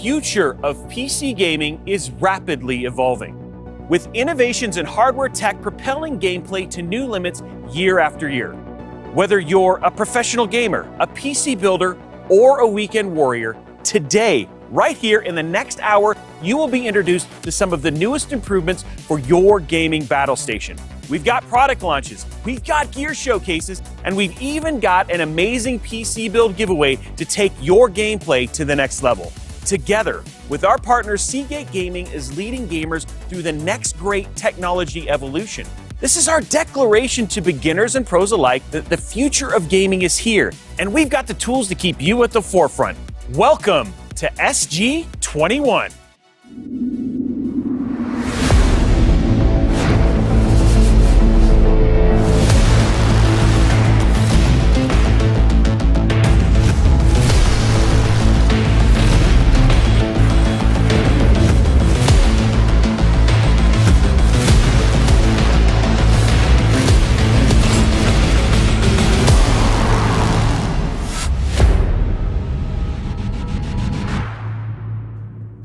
future of PC gaming is rapidly evolving, with innovations in hardware tech propelling gameplay to new limits year after year. Whether you're a professional gamer, a PC builder, or a weekend warrior, today, right here in the next hour, you will be introduced to some of the newest improvements for your gaming battle station. We've got product launches, we've got gear showcases, and we've even got an amazing PC build giveaway to take your gameplay to the next level. Together, with our partners, Seagate Gaming is leading gamers through the next great technology evolution. This is our declaration to beginners and pros alike that the future of gaming is here, and we've got the tools to keep you at the forefront. Welcome to SG21.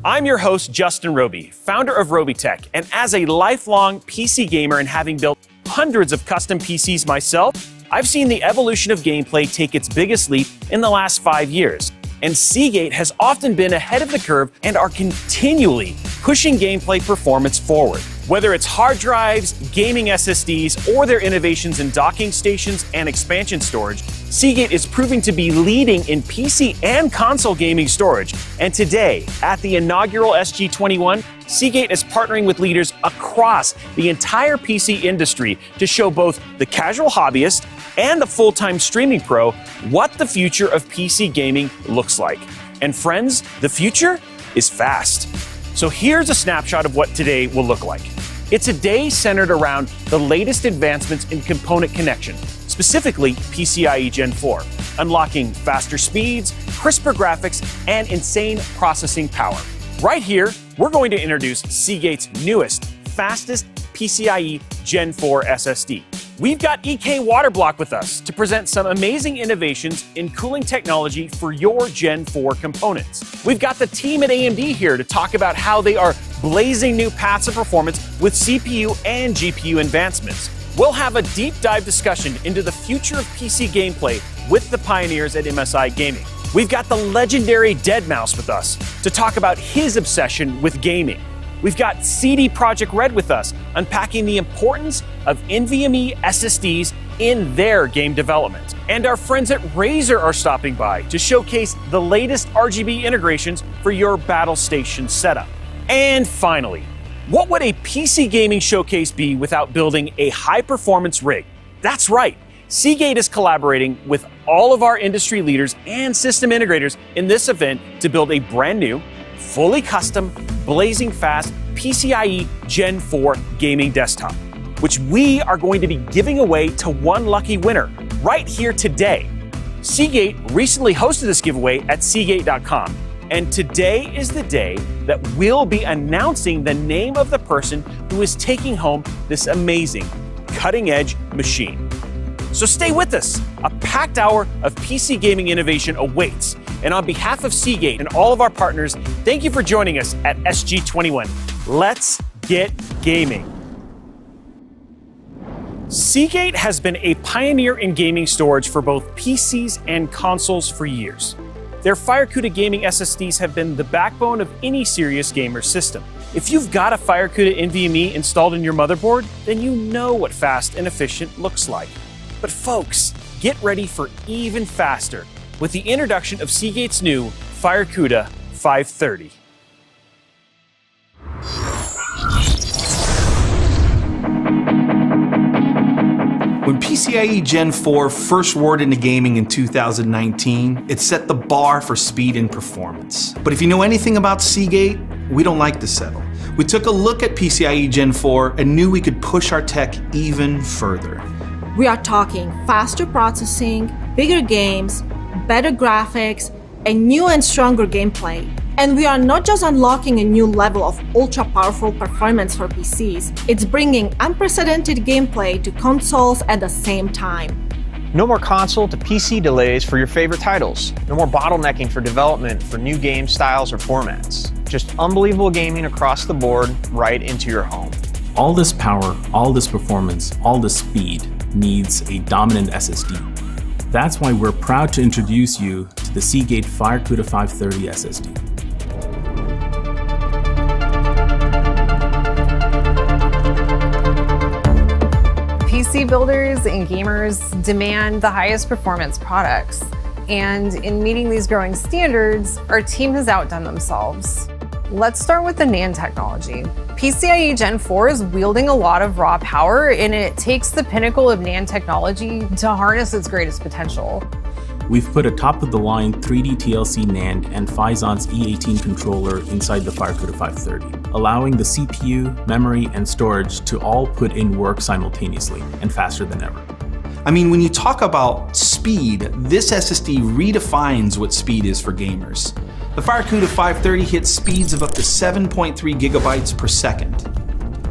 I'm your host, Justin Roby, founder of RobyTech, and as a lifelong PC gamer and having built hundreds of custom PCs myself, I've seen the evolution of gameplay take its biggest leap in the last 5 years. And Seagate has often been ahead of the curve and are continually pushing gameplay performance forward. Whether it's hard drives, gaming SSDs, or their innovations in docking stations and expansion storage, Seagate is proving to be leading in PC and console gaming storage. And today, at the inaugural SG21, Seagate is partnering with leaders across the entire PC industry to show both the casual hobbyist and the full-time streaming pro what the future of PC gaming looks like. And friends, the future is fast. So here's a snapshot of what today will look like. It's a day centered around the latest advancements in component connection, specifically PCIe Gen 4, unlocking faster speeds, crisper graphics, and insane processing power. Right here, we're going to introduce Seagate's newest, fastest PCIe Gen 4 SSD. We've got EK Waterblock with us to present some amazing innovations in cooling technology for your Gen 4 components. We've got the team at AMD here to talk about how they are blazing new paths of performance with CPU and GPU advancements. We'll have a deep dive discussion into the future of PC gameplay with the pioneers at MSI Gaming. We've got the legendary Deadmau5 with us to talk about his obsession with gaming. We've got CD Projekt Red with us, unpacking the importance of NVMe SSDs in their game development. And our friends at Razer are stopping by to showcase the latest RGB integrations for your battle station setup. And finally, what would a PC gaming showcase be without building a high-performance rig? That's right, Seagate is collaborating with all of our industry leaders and system integrators in this event to build a brand new, fully custom, blazing fast PCIe Gen 4 gaming desktop, which we are going to be giving away to one lucky winner right here today. Seagate recently hosted this giveaway at Seagate.com, and today is the day that we'll be announcing the name of the person who is taking home this amazing, cutting-edge machine. So stay with us. A packed hour of PC gaming innovation awaits. And on behalf of Seagate and all of our partners, thank you for joining us at SG21. Let's get gaming. Seagate has been a pioneer in gaming storage for both PCs and consoles for years. Their FireCuda gaming SSDs have been the backbone of any serious gamer system. If you've got a FireCuda NVMe installed in your motherboard, then you know what fast and efficient looks like. But folks, get ready for even faster with the introduction of Seagate's new FireCuda 530. When PCIe Gen 4 first roared into gaming in 2019, it set the bar for speed and performance. But if you know anything about Seagate, we don't like to settle. We took a look at PCIe Gen 4 and knew we could push our tech even further. We are talking faster processing, bigger games, better graphics, and new and stronger gameplay. And we are not just unlocking a new level of ultra-powerful performance for PCs, it's bringing unprecedented gameplay to consoles at the same time. No more console to PC delays for your favorite titles. No more bottlenecking for development for new game styles or formats. Just unbelievable gaming across the board right into your home. All this power, all this performance, all this speed needs a dominant SSD. That's why we're proud to introduce you to the Seagate Cuda 530 SSD. PC builders and gamers demand the highest performance products. And in meeting these growing standards, our team has outdone themselves. Let's start with the NAND technology. PCIe Gen 4 is wielding a lot of raw power, and it takes the pinnacle of NAND technology to harness its greatest potential. We've put a top-of-the-line 3D TLC NAND and Physon's E18 controller inside the Cuda 530, allowing the CPU, memory, and storage to all put in work simultaneously and faster than ever. I mean, when you talk about speed, this SSD redefines what speed is for gamers. The Cuda 530 hits speeds of up to 7.3 gigabytes per second.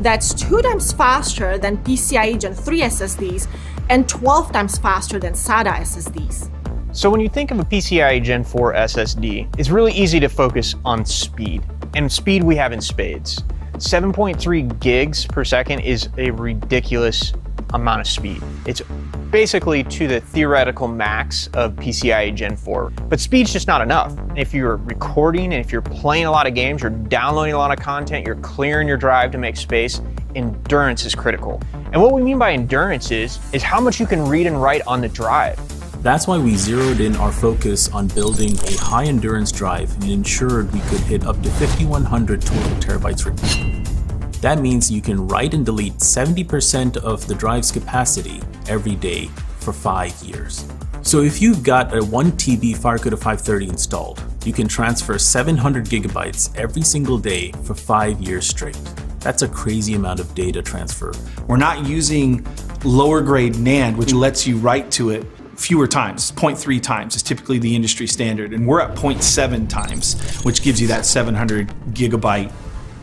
That's 2 times faster than PCIe Gen 3 SSDs and 12 times faster than SATA SSDs. So when you think of a PCIe Gen 4 SSD, it's really easy to focus on speed. And speed we have in spades. 7.3 gigs per second is a ridiculous amount of speed. It's basically to the theoretical max of PCIe Gen 4. But speed's just not enough. If you're recording and if you're playing a lot of games, you're downloading a lot of content, you're clearing your drive to make space, endurance is critical. And what we mean by endurance is how much you can read and write on the drive. That's why we zeroed in our focus on building a high-endurance drive and ensured we could hit up to 5,100 total terabytes written. That means you can write and delete 70% of the drive's capacity every day for 5 years. So if you've got a 1 TB Cuda 530 installed, you can transfer 700 gigabytes every single day for 5 years straight. That's a crazy amount of data transfer. We're not using lower grade NAND, which lets you write to it fewer times. 0.3 times is typically the industry standard, and we're at 0.7 times, which gives you that 700 gigabyte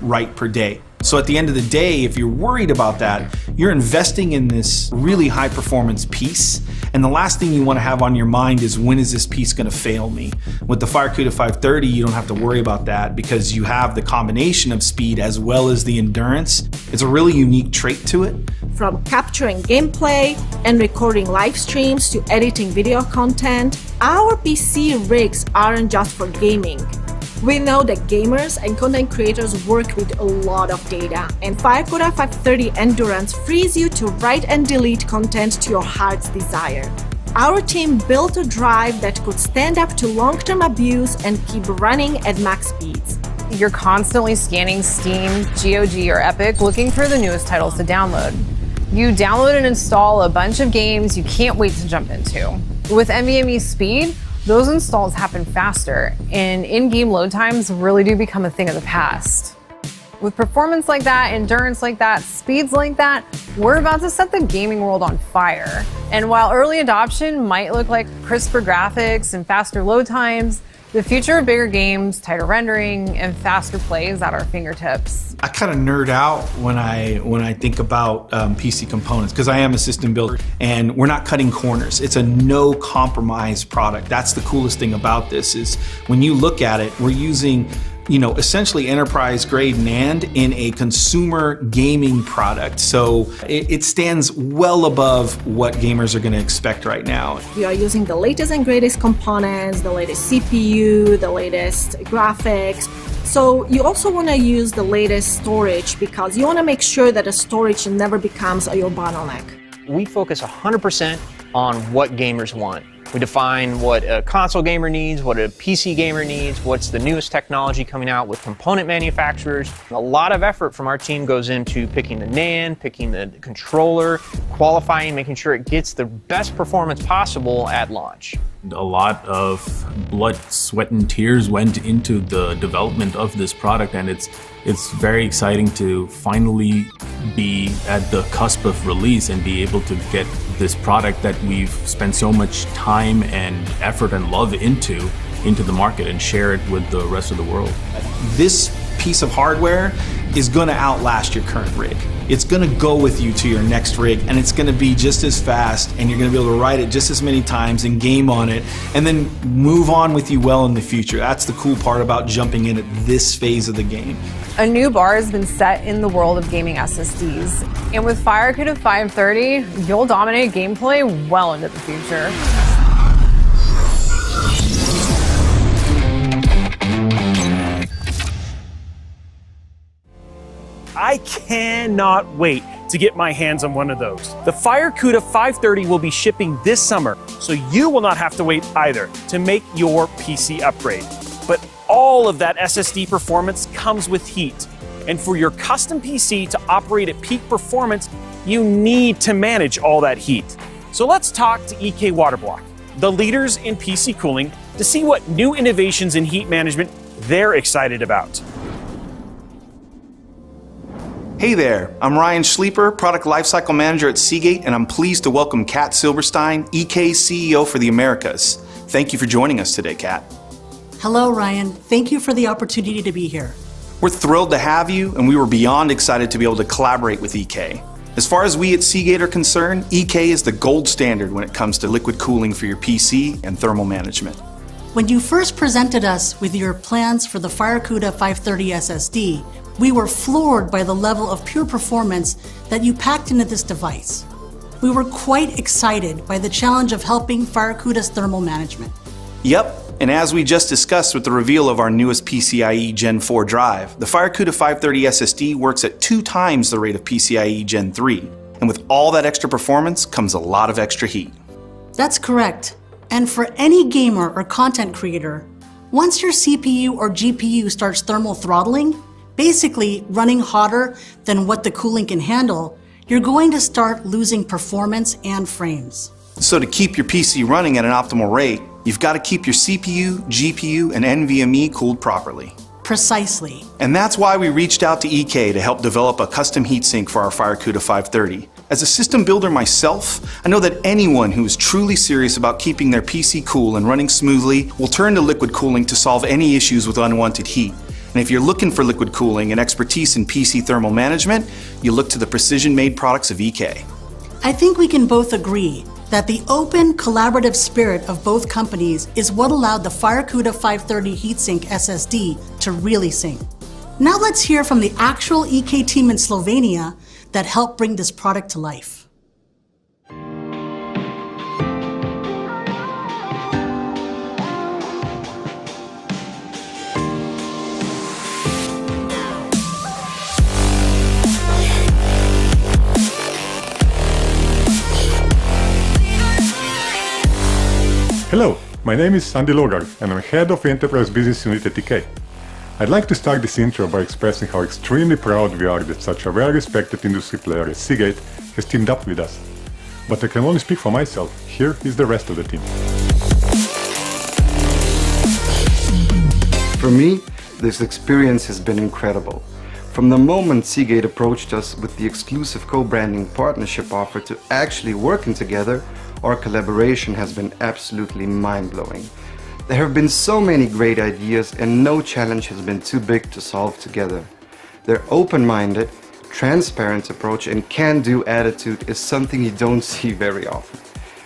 write per day. So at the end of the day, if you're worried about that, you're investing in this really high performance piece. And the last thing you want to have on your mind is, when is this piece going to fail me? With the Cuda 530, you don't have to worry about that because you have the combination of speed as well as the endurance. It's a really unique trait to it. From capturing gameplay and recording live streams to editing video content, our PC rigs aren't just for gaming. We know that gamers and content creators work with a lot of data, and Cuda 530 Endurance frees you to write and delete content to your heart's desire. Our team built a drive that could stand up to long-term abuse and keep running at max speeds. You're constantly scanning Steam, GOG, or Epic looking for the newest titles to download. You download and install a bunch of games you can't wait to jump into. With NVMe speed, those installs happen faster, and in-game load times really do become a thing of the past. With performance like that, endurance like that, speeds like that, we're about to set the gaming world on fire. And while early adoption might look like crisper graphics and faster load times, the future of bigger games, tighter rendering, and faster play is at our fingertips. I kind of nerd out when I think about PC components, because I am a system builder and we're not cutting corners. It's a no compromise product. That's the coolest thing about this, is when you look at it, we're using essentially enterprise grade NAND in a consumer gaming product. So it stands well above what gamers are going to expect right now. We are using the latest and greatest components, the latest CPU, the latest graphics. So you also want to use the latest storage because you want to make sure that the storage never becomes your bottleneck. We focus 100% on what gamers want. We define what a console gamer needs, what a PC gamer needs, what's the newest technology coming out with component manufacturers. A lot of effort from our team goes into picking the NAND, picking the controller, qualifying, making sure it gets the best performance possible at launch. A lot of blood, sweat, and tears went into the development of this product, and it's very exciting to finally be at the cusp of release and be able to get this product that we've spent so much time and effort and love into the market and share it with the rest of the world. This piece of hardware is going to outlast your current rig. It's gonna go with you to your next rig, and it's gonna be just as fast, and you're gonna be able to ride it just as many times and game on it, and then move on with you well in the future. That's the cool part about jumping in at this phase of the game. A new bar has been set in the world of gaming SSDs, and with FireCuda 530, you'll dominate gameplay well into the future. I cannot wait to get my hands on one of those. The FireCuda 530 will be shipping this summer, so you will not have to wait either to make your PC upgrade. But all of that SSD performance comes with heat. And for your custom PC to operate at peak performance, you need to manage all that heat. So let's talk to EK Waterblock, the leaders in PC cooling, to see what new innovations in heat management they're excited about. Hey there, I'm Ryan Schleeper, Product Lifecycle Manager at Seagate, and I'm pleased to welcome Kat Silberstein, EK's CEO for the Americas. Thank you for joining us today, Kat. Hello, Ryan. Thank you for the opportunity to be here. We're thrilled to have you, and we were beyond excited to be able to collaborate with EK. As far as we at Seagate are concerned, EK is the gold standard when it comes to liquid cooling for your PC and thermal management. When you first presented us with your plans for the FireCuda 530 SSD, we were floored by the level of pure performance that you packed into this device. We were quite excited by the challenge of helping FireCuda's thermal management. Yep, and as we just discussed with the reveal of our newest PCIe Gen 4 drive, the FireCuda 530 SSD works at 2 times the rate of PCIe Gen 3. And with all that extra performance comes a lot of extra heat. That's correct. And for any gamer or content creator, once your CPU or GPU starts thermal throttling, basically running hotter than what the cooling can handle, you're going to start losing performance and frames. So to keep your PC running at an optimal rate, you've got to keep your CPU, GPU, and NVMe cooled properly. Precisely. And that's why we reached out to EK to help develop a custom heatsink for our FireCuda 530. As a system builder myself, I know that anyone who is truly serious about keeping their PC cool and running smoothly will turn to liquid cooling to solve any issues with unwanted heat. And if you're looking for liquid cooling and expertise in PC thermal management, you look to the precision-made products of EK. I think we can both agree that the open, collaborative spirit of both companies is what allowed the FireCuda 530 heatsink SSD to really sing. Now let's hear from the actual EK team in Slovenia that helped bring this product to life. Hello, my name is Andy Logar and I'm head of Enterprise Business Unit at EK. I'd like to start this intro by expressing how extremely proud we are that such a well-respected industry player as Seagate has teamed up with us. But I can only speak for myself. Here is the rest of the team. For me, this experience has been incredible. From the moment Seagate approached us with the exclusive co-branding partnership offer to actually working together, our collaboration has been absolutely mind-blowing. There have been so many great ideas and no challenge has been too big to solve together. Their open-minded, transparent approach and can-do attitude is something you don't see very often.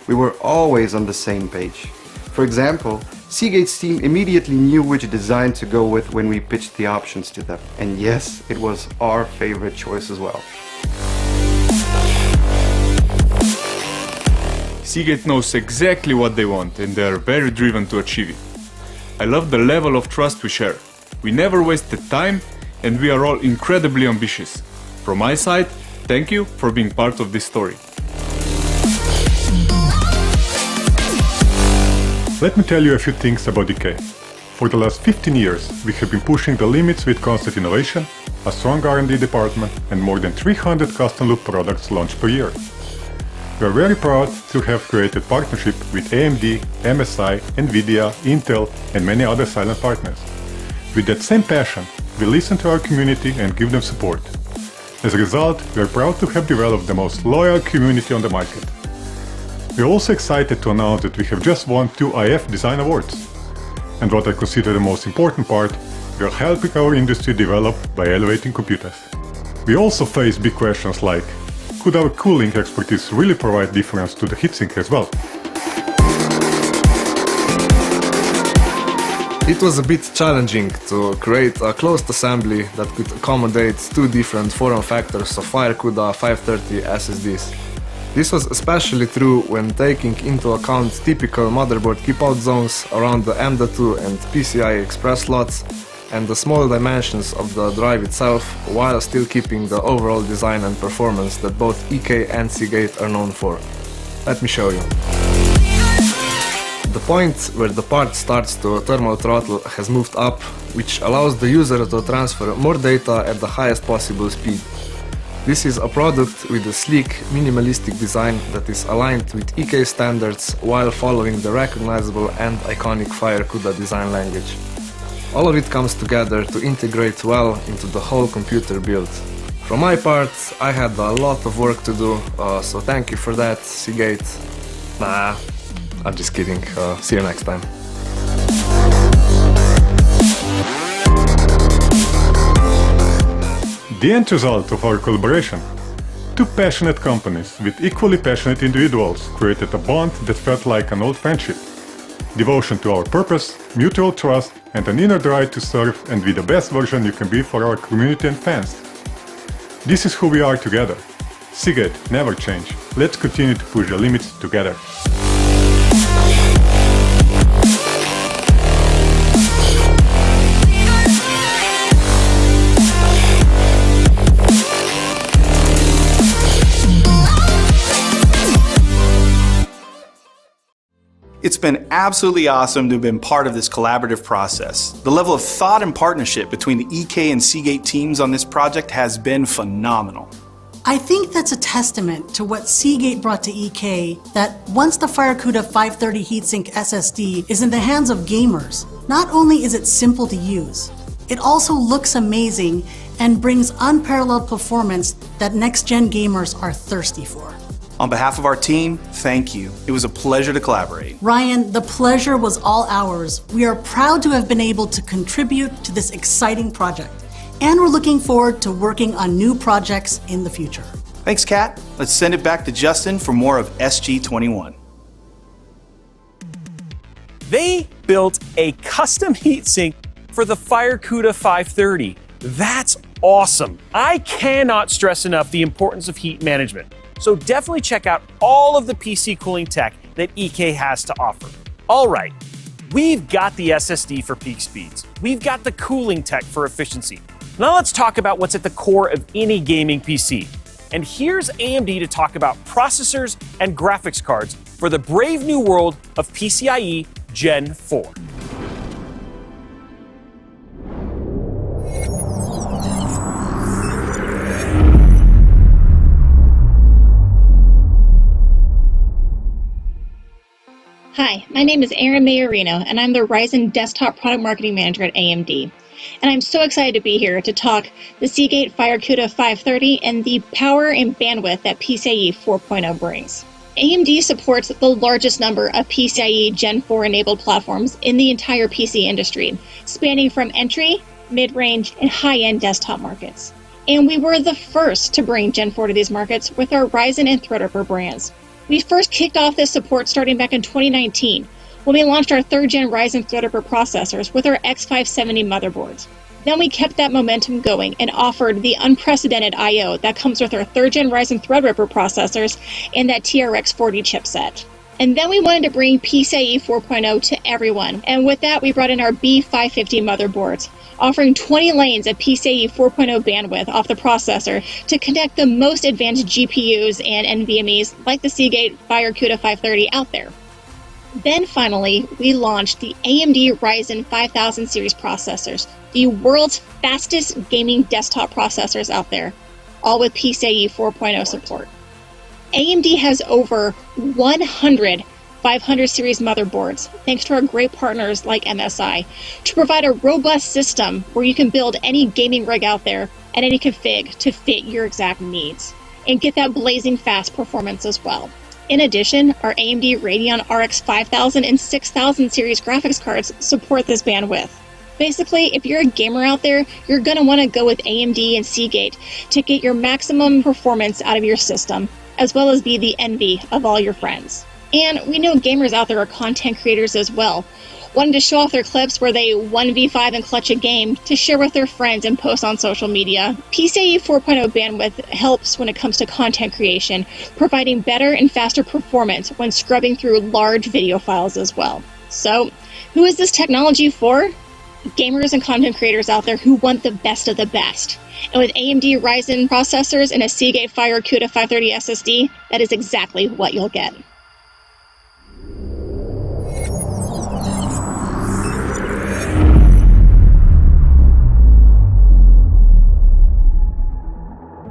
We were always on the same page. For example, Seagate's team immediately knew which design to go with when we pitched the options to them. And yes, it was our favorite choice as well. Seagate knows exactly what they want and they are very driven to achieve it. I love the level of trust we share. We never wasted time and we are all incredibly ambitious. From my side, thank you for being part of this story. Let me tell you a few things about EK. For the last 15 years, we have been pushing the limits with constant innovation, a strong R&D department, and more than 300 custom loop products launched per year. We are very proud to have created partnership with AMD, MSI, Nvidia, Intel, and many other silent partners. With that same passion, we listen to our community and give them support. As a result, we are proud to have developed the most loyal community on the market. We are also excited to announce that we have just won 2 Iaf Design Awards. And what I consider the most important part, we are helping our industry develop by elevating computers. We also face big questions like, could our cooling expertise really provide difference to the heatsink as well? It was a bit challenging to create a closed assembly that could accommodate two different form factors of Cuda 530 SSDs. This was especially true when taking into account typical motherboard keep-out zones around the M.2 and PCI Express slots and the small dimensions of the drive itself, while still keeping the overall design and performance that both EK and Seagate are known for. Let me show you. The point where the part starts to thermal throttle has moved up, which allows the user to transfer more data at the highest possible speed. This is a product with a sleek, minimalistic design that is aligned with EK standards while following the recognizable and iconic Cuda design language. All of it comes together to integrate well into the whole computer build. From my part, I had a lot of work to do, so thank you for that, Seagate. Nah, I'm just kidding. See you next time. The end result of our collaboration. Two passionate companies with equally passionate individuals created a bond that felt like an old friendship. Devotion to our purpose, mutual trust, and an inner drive to serve and be the best version you can be for our community and fans. This is who we are together. Seagate, never change. Let's continue to push the limits together. It's been absolutely awesome to have been part of this collaborative process. The level of thought and partnership between the EK and Seagate teams on this project has been phenomenal. I think that's a testament to what Seagate brought to EK, that once the Cuda 530 heatsink SSD is in the hands of gamers, not only is it simple to use, it also looks amazing and brings unparalleled performance that next-gen gamers are thirsty for. On behalf of our team, thank you. It was a pleasure to collaborate. Ryan, the pleasure was all ours. We are proud to have been able to contribute to this exciting project, and we're looking forward to working on new projects in the future. Thanks, Kat. Let's send it back to Justin for more of SG21. They built a custom heatsink for the Cuda 530. That's awesome. I cannot stress enough the importance of heat management. So definitely check out all of the PC cooling tech that EK has to offer. All right, we've got the SSD for peak speeds. We've got the cooling tech for efficiency. Now let's talk about what's at the core of any gaming PC. And here's AMD to talk about processors and graphics cards for the brave new world of PCIe Gen 4. Hi, my name is Erin Mayorino, and I'm the Ryzen Desktop Product Marketing Manager at AMD. And I'm so excited to be here to talk the Seagate Cuda 530 and the power and bandwidth that PCIe 4.0 brings. AMD supports the largest number of PCIe Gen 4 enabled platforms in the entire PC industry, spanning from entry, mid-range, and high-end desktop markets. And we were the first to bring Gen 4 to these markets with our Ryzen and Threadripper brands. We first kicked off this support starting back in 2019, when we launched our 3rd gen Ryzen Threadripper processors with our X570 motherboards. Then we kept that momentum going and offered the unprecedented I/O that comes with our 3rd gen Ryzen Threadripper processors and that TRX 40 chipset. And then we wanted to bring PCIe 4.0 to everyone, and with that we brought in our B550 motherboards, offering 20 lanes of PCIe 4.0 bandwidth off the processor to connect the most advanced GPUs and NVMEs like the Seagate Cuda 530 out there. Then finally, we launched the AMD Ryzen 5000 series processors, the world's fastest gaming desktop processors out there, all with PCIe 4.0 support. AMD has over 100 500 series motherboards, thanks to our great partners like MSI, to provide a robust system where you can build any gaming rig out there at any config to fit your exact needs, and get that blazing fast performance as well. In addition, our AMD Radeon RX 5000 and 6000 series graphics cards support this bandwidth. Basically, if you're a gamer out there, you're going to want to go with AMD and Seagate to get your maximum performance out of your system, as well as be the envy of all your friends. And we know gamers out there are content creators as well, wanting to show off their clips where they 1v5 and clutch a game to share with their friends and post on social media. PCIe 4.0 bandwidth helps when it comes to content creation, providing better and faster performance when scrubbing through large video files as well. So, who is this technology for? Gamers and content creators out there who want the best of the best. And with AMD Ryzen processors and a Seagate Cuda 530 SSD, that is exactly what you'll get.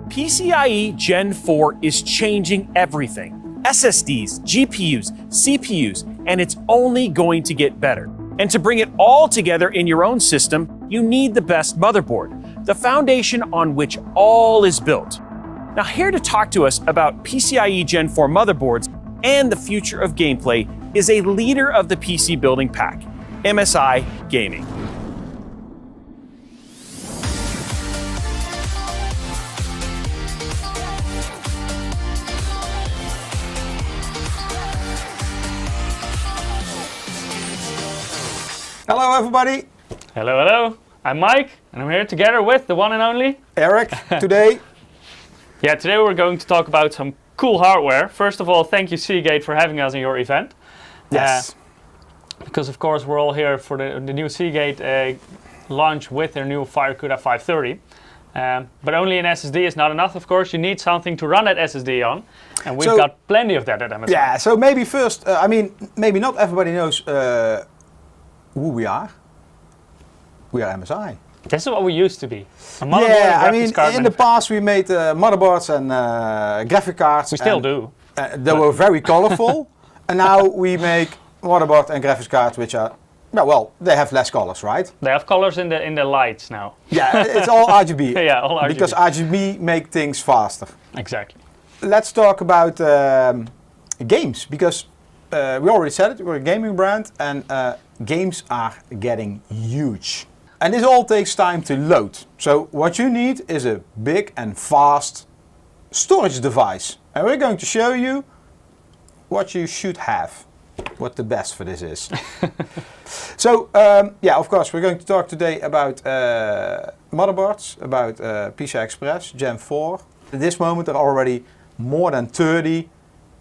PCIe Gen 4 is changing everything. SSDs, GPUs, CPUs, and it's only going to get better. And to bring it all together in your own system, you need the best motherboard, the foundation on which all is built. Now, here to talk to us about PCIe Gen 4 motherboards and the future of gameplay is a leader of the PC building pack, MSI Gaming. Hello everybody! Hello, hello. I'm Mike, and I'm here together with the one and only Eric. Today we're going to talk about some cool hardware. First of all, thank you Seagate for having us in your event. Yes. Because of course we're all here for the new Seagate launch with their new Cuda 530. But only an SSD is not enough, of course. You need something to run that SSD on. And we've got plenty of that at MSI. Yeah, so maybe first, maybe not everybody knows who we are. We are MSI. This is what we used to be. Yeah, in the past we made motherboards and graphic cards. We still do. They were very colorful. And now we make motherboard and graphics cards which are, well, they have less colors, right? They have colors in the lights now. Yeah, it's all RGB. Yeah, all RGB. Because RGB make things faster. Exactly. Let's talk about games, because we already said it, we're a gaming brand, and games are getting huge. And this all takes time to load. So what you need is a big and fast storage device. And we're going to show you what you should have, what the best for this is. So, yeah, of course, we're going to talk today about motherboards, about PCI Express Gen 4. At this moment, there are already more than 30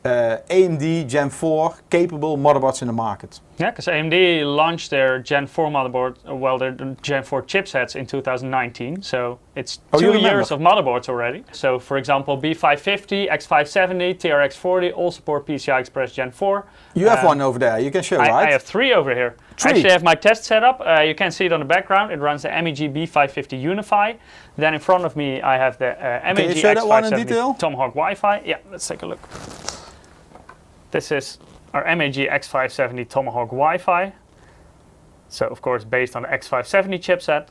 AMD Gen 4 capable motherboards in the market. Yeah, because AMD launched their Gen 4 motherboard, well, their Gen 4 chipsets in 2019. So it's 2 years of motherboards already. So for example, B550, X570, TRX40 all support PCI Express Gen 4. You have one over there, you can show, right? I have 3 over here. I actually have my test set up. You can see it on the background. It runs the MEG B550 Unify. Then in front of me, I have the MEG X570 Tomahawk Wi-Fi. Yeah, let's take a look. This is our MEG X570 Tomahawk Wi-Fi. So of course based on the X570 chipset.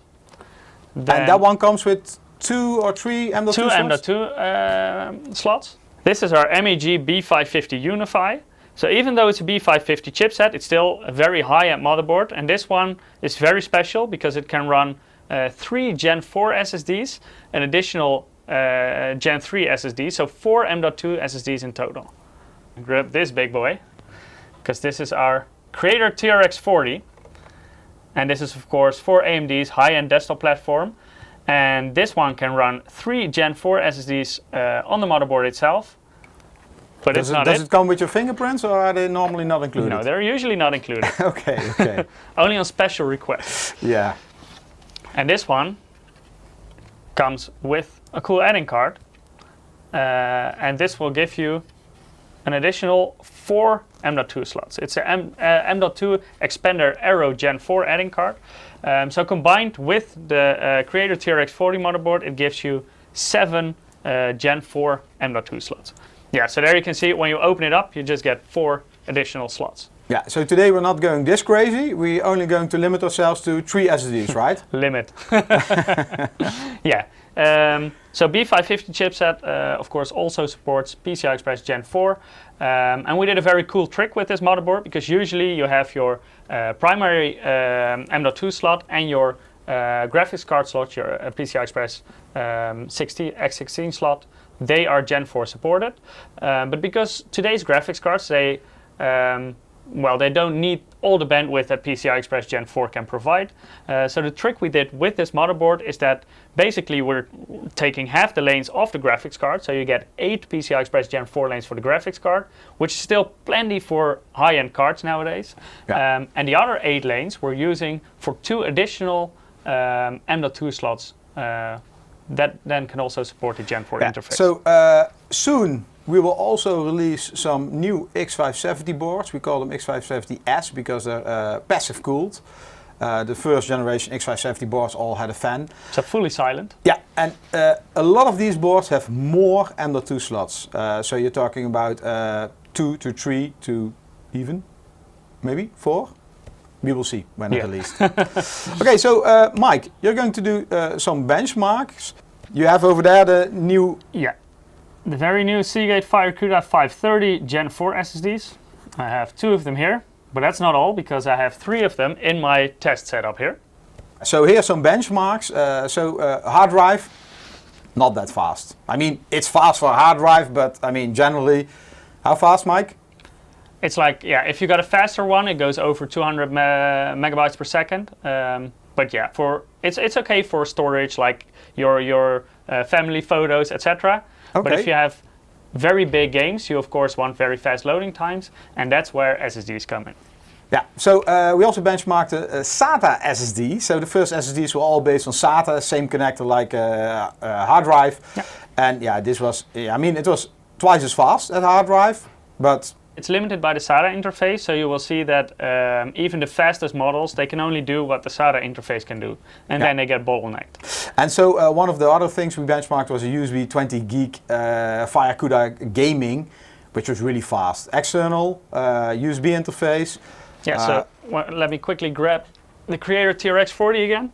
Then and that one comes with 2 or 3 M.2 slots? 2 M.2 slots. This is our MEG B550 Unify. So even though it's a B550 chipset, it's still a very high-end motherboard. And this one is very special because it can run 3 Gen 4 SSDs, an additional Gen 3 SSD, so 4 M.2 SSDs in total. Grab this big boy, because this is our Creator TRX40, and this is of course for AMD's high-end desktop platform, and this one can run 3 Gen 4 SSDs on the motherboard itself. But does it come with your fingerprints, or are they normally not included? No, they're usually not included. Okay. Only on special requests. Yeah. And this one comes with a cool add-in card, and this will give you an additional 4 M.2 slots. It's an M.2 Expander Aero Gen 4 add-in card. So combined with the Creator TRX40 motherboard, it gives you 7 Gen 4 M.2 slots. Yeah, so there you can see when you open it up, you just get 4 additional slots. Yeah, so today we're not going this crazy. We're only going to limit ourselves to 3 SSDs, right? Limit. Yeah, So B550 chipset, of course, also supports PCI Express Gen 4. And we did a very cool trick with this motherboard, because usually you have your primary M.2 slot and your graphics card slot, your PCI Express X16 slot. They are Gen 4 supported. But because today's graphics cards, they don't need all the bandwidth that PCI Express Gen 4 can provide. So the trick we did with this motherboard is that basically we're taking half the lanes off the graphics card, so you get 8 PCI Express Gen 4 lanes for the graphics card, which is still plenty for high-end cards nowadays. Yeah. And the other 8 lanes we're using for 2 additional M.2 slots that then can also support the Gen 4 interface. So soon we will also release some new X570 boards. We call them X570S because they're passive cooled. The first generation X570 boards all had a fan. So fully silent. Yeah, and a lot of these boards have more M.2 slots. So you're talking about 2 to 3 to even, maybe 4? We will see when it's released. Okay, so Mike, you're going to do some benchmarks. You have over there the new... Yeah, the very new Seagate Cuda 530 Gen 4 SSDs. I have 2 of them here, but that's not all, because I have 3 of them in my test setup here. So here's some benchmarks. Hard drive, not that fast. I mean, it's fast for a hard drive, but I mean, generally, how fast, Mike? It's like, if you got a faster one, it goes over 200 megabytes per second. But yeah, it's okay for storage, like your family photos, etc. Okay. But if you have very big games, you of course want very fast loading times, and that's where SSDs come in. Yeah, so we also benchmarked a SATA SSD. So the first SSDs were all based on SATA, same connector like a hard drive. Yeah. And yeah, this was, I mean, it was twice as fast as hard drive, but... It's limited by the SATA interface, so you will see that even the fastest models, they can only do what the SATA interface can do, and then they get bottlenecked. And so one of the other things we benchmarked was a USB 20 gig Cuda Gaming, which was really fast. External USB interface. Yeah, so let me quickly grab the Creator TRX40 again.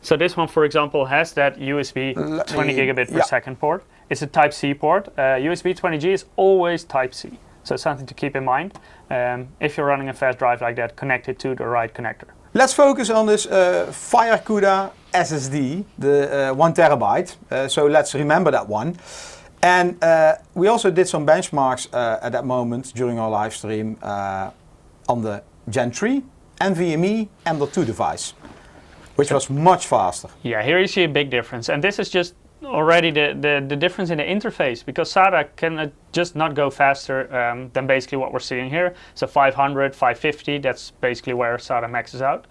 So this one, for example, has that USB 20 gigabit per second port. It's a Type-C port. USB 20G is always Type-C. So something to keep in mind if you're running a fast drive like that, connected to the right connector. Let's focus on this Cuda SSD, the 1 terabyte. So let's remember that one. And we also did some benchmarks at that moment during our live stream on the Gen 3 NVMe M.2 device, which was much faster. Yeah, here you see a big difference. And this is just already the difference in the interface, because SATA can just not go faster than basically what we're seeing here. So 500, 550, that's basically where SATA maxes out.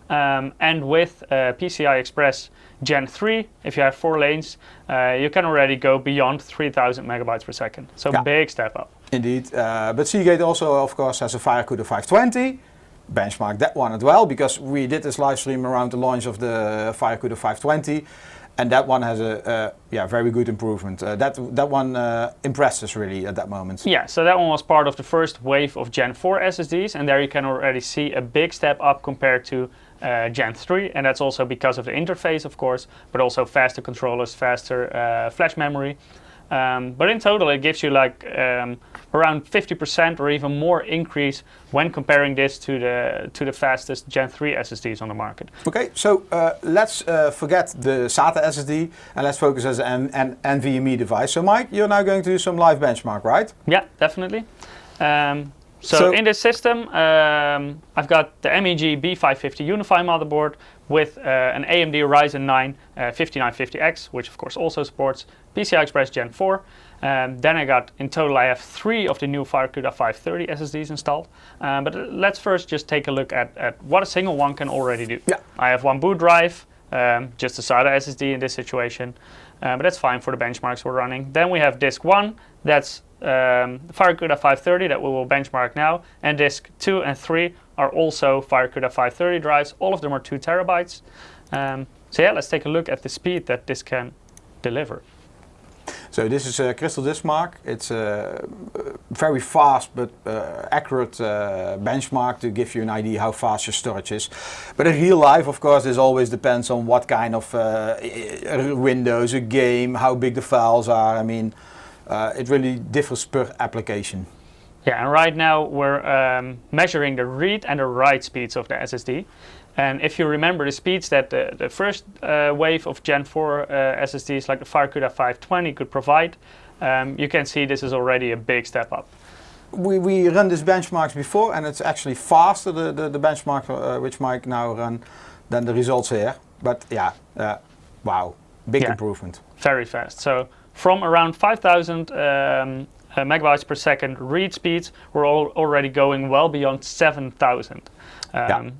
And with PCI Express Gen 3, if you have 4 lanes, you can already go beyond 3000 megabytes per second. So big step up. Indeed, but Seagate also, of course, has a Cuda 520. Benchmark that one as well, because we did this live stream around the launch of the Cuda 520. And that one has a very good improvement. That one impressed us really at that moment. Yeah, so that one was part of the first wave of Gen 4 SSDs, and there you can already see a big step up compared to Gen 3, and that's also because of the interface, of course, but also faster controllers, faster flash memory. But in total, it gives you like around 50% or even more increase when comparing this to the fastest Gen 3 SSDs on the market. Okay, so let's forget the SATA SSD and let's focus as an NVMe device. So Mike, you're now going to do some live benchmark, right? Yeah, definitely. So in this system, I've got the MEG B550 Unify motherboard with an AMD Ryzen 9 5950X, which of course also supports PCI Express Gen 4. Then I got, in total, I have 3 of the new Cuda 530 SSDs installed. But let's first just take a look at what a single one can already do. Yeah. I have 1 boot drive, just a SATA SSD in this situation, but that's fine for the benchmarks we're running. Then we have disk 1, that's Cuda 530 that we will benchmark now, and disk 2 and 3 are also Cuda 530 drives. All of them are 2 terabytes. So yeah, let's take a look at the speed that this can deliver. So this is a crystal disk mark. It's a very fast but accurate benchmark to give you an idea how fast your storage is. But in real life, of course, this always depends on what kind of windows, a game, how big the files are. I mean, it really differs per application. Yeah, and right now we're measuring the read and the write speeds of the SSD. And if you remember the speeds that the first wave of Gen 4 SSDs like the FireCuda 520 could provide, you can see this is already a big step up. We run these benchmarks before, and it's actually faster, the benchmark which Mike now run, than the results here. But yeah, wow, big improvement. Very fast. So from around 5,000 megabytes per second read speeds, we're already going well beyond 7,000.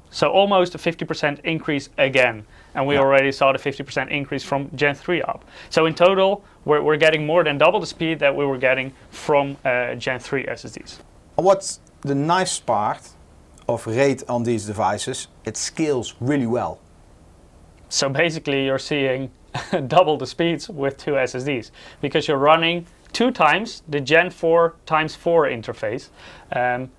So almost a 50% increase again. And we already saw the 50% increase from Gen 3 up. So in total, we're getting more than double the speed that we were getting from Gen 3 SSDs. What's the nice part of RAID on these devices? It scales really well. So basically you're seeing double the speeds with 2 SSDs because you're running 2 times the Gen 4 x 4 interface.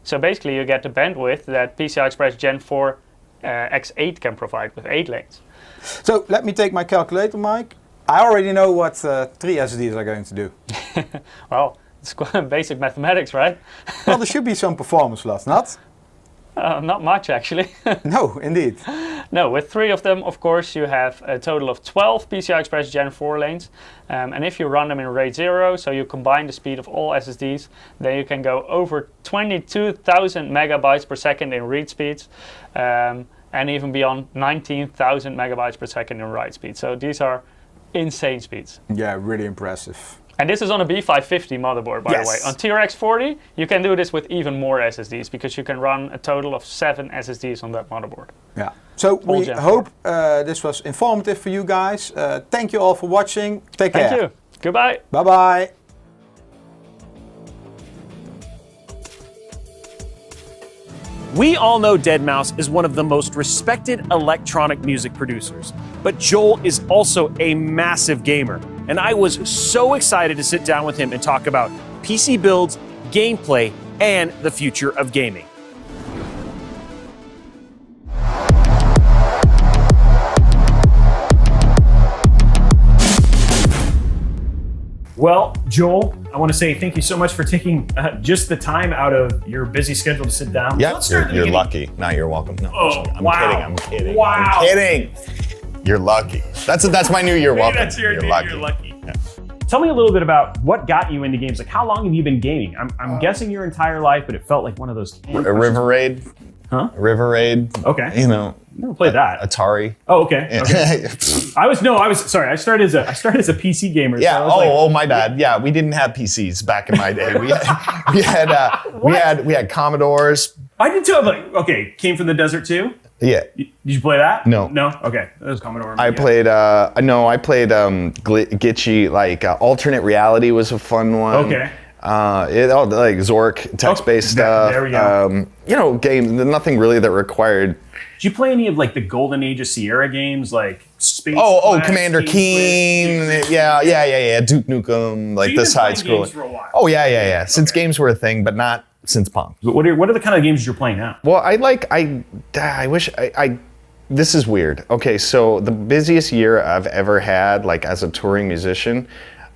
So basically you get the bandwidth that PCI Express Gen 4 X8 can provide with 8 lanes. So let me take my calculator, Mike. I already know what 3 SSDs are going to do. Well, it's quite basic mathematics, right? Well, there should be some performance loss, not? Not much, actually. No, indeed. No, with 3 of them, of course, you have a total of 12 PCI Express Gen 4 lanes. And if you run them in RAID 0, so you combine the speed of all SSDs, then you can go over 22,000 megabytes per second in read speeds, and even beyond 19,000 megabytes per second in write speed. So these are insane speeds. Yeah, really impressive. And this is on a B550 motherboard, by the way. On TRX 40, you can do this with even more SSDs because you can run a total of 7 SSDs on that motherboard. Yeah. So we hope this was informative for you guys. Thank you all for watching. Take care. Thank you. Goodbye. Bye-bye. We all know deadmau5 is one of the most respected electronic music producers, but Joel is also a massive gamer, and I was so excited to sit down with him and talk about PC builds, gameplay, and the future of gaming. Well, Joel, I want to say thank you so much for taking just the time out of your busy schedule to sit down. Yeah, you're lucky. Not you're welcome. No, I'm kidding. Wow. I'm kidding. You're lucky. That's my new year welcome. That's your new year lucky. Yeah. Tell me a little bit about what got you into games. Like, how long have you been gaming? I'm guessing your entire life, but it felt like one of those. River Raid. Huh? River Raid. Okay. You know. Never played that. Atari. Oh, okay. Okay. I started as a PC gamer. Yeah. So my bad. Yeah, we didn't have PCs back in my day. We had Commodores. I did too. Okay, came from the desert too. Yeah. Did you play that? No. No. Okay, that was Commodore. I played. Glitchy. Like alternate reality was a fun one. Okay. Like Zork text-based stuff. There we go. Games. Nothing really that required. Did you play any of like the golden age of Sierra games, like Space? Commander Keen. Yeah. Duke Nukem, like the side scrolling. Oh yeah. Since games were a thing, but not since Pong. What are the kind of games you're playing now? Well, this is weird. Okay, so the busiest year I've ever had, like as a touring musician,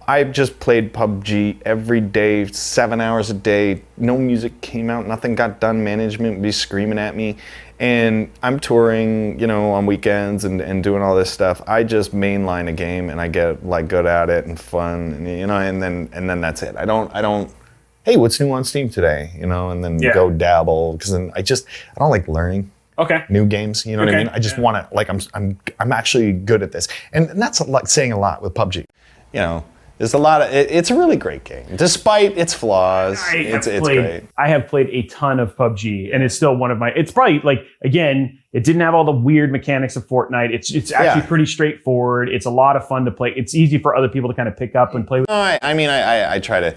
I've just played PUBG every day, 7 hours a day. No music came out, nothing got done. Management would be screaming at me. And I'm touring, on weekends and doing all this stuff. I just mainline a game and I get like good at it and fun, and then that's it. I don't. Hey, what's new on Steam today? And then go dabble because then I don't like learning. Okay. New games, you know what I mean? I just want to like I'm actually good at this, and that's like saying a lot with PUBG. There's a lot of it's a really great game, despite its flaws. It's great. I have played a ton of PUBG, and it's still one of my. It's probably like again, it didn't have all the weird mechanics of Fortnite. It's actually pretty straightforward. It's a lot of fun to play. It's easy for other people to kind of pick up and play with. I try to.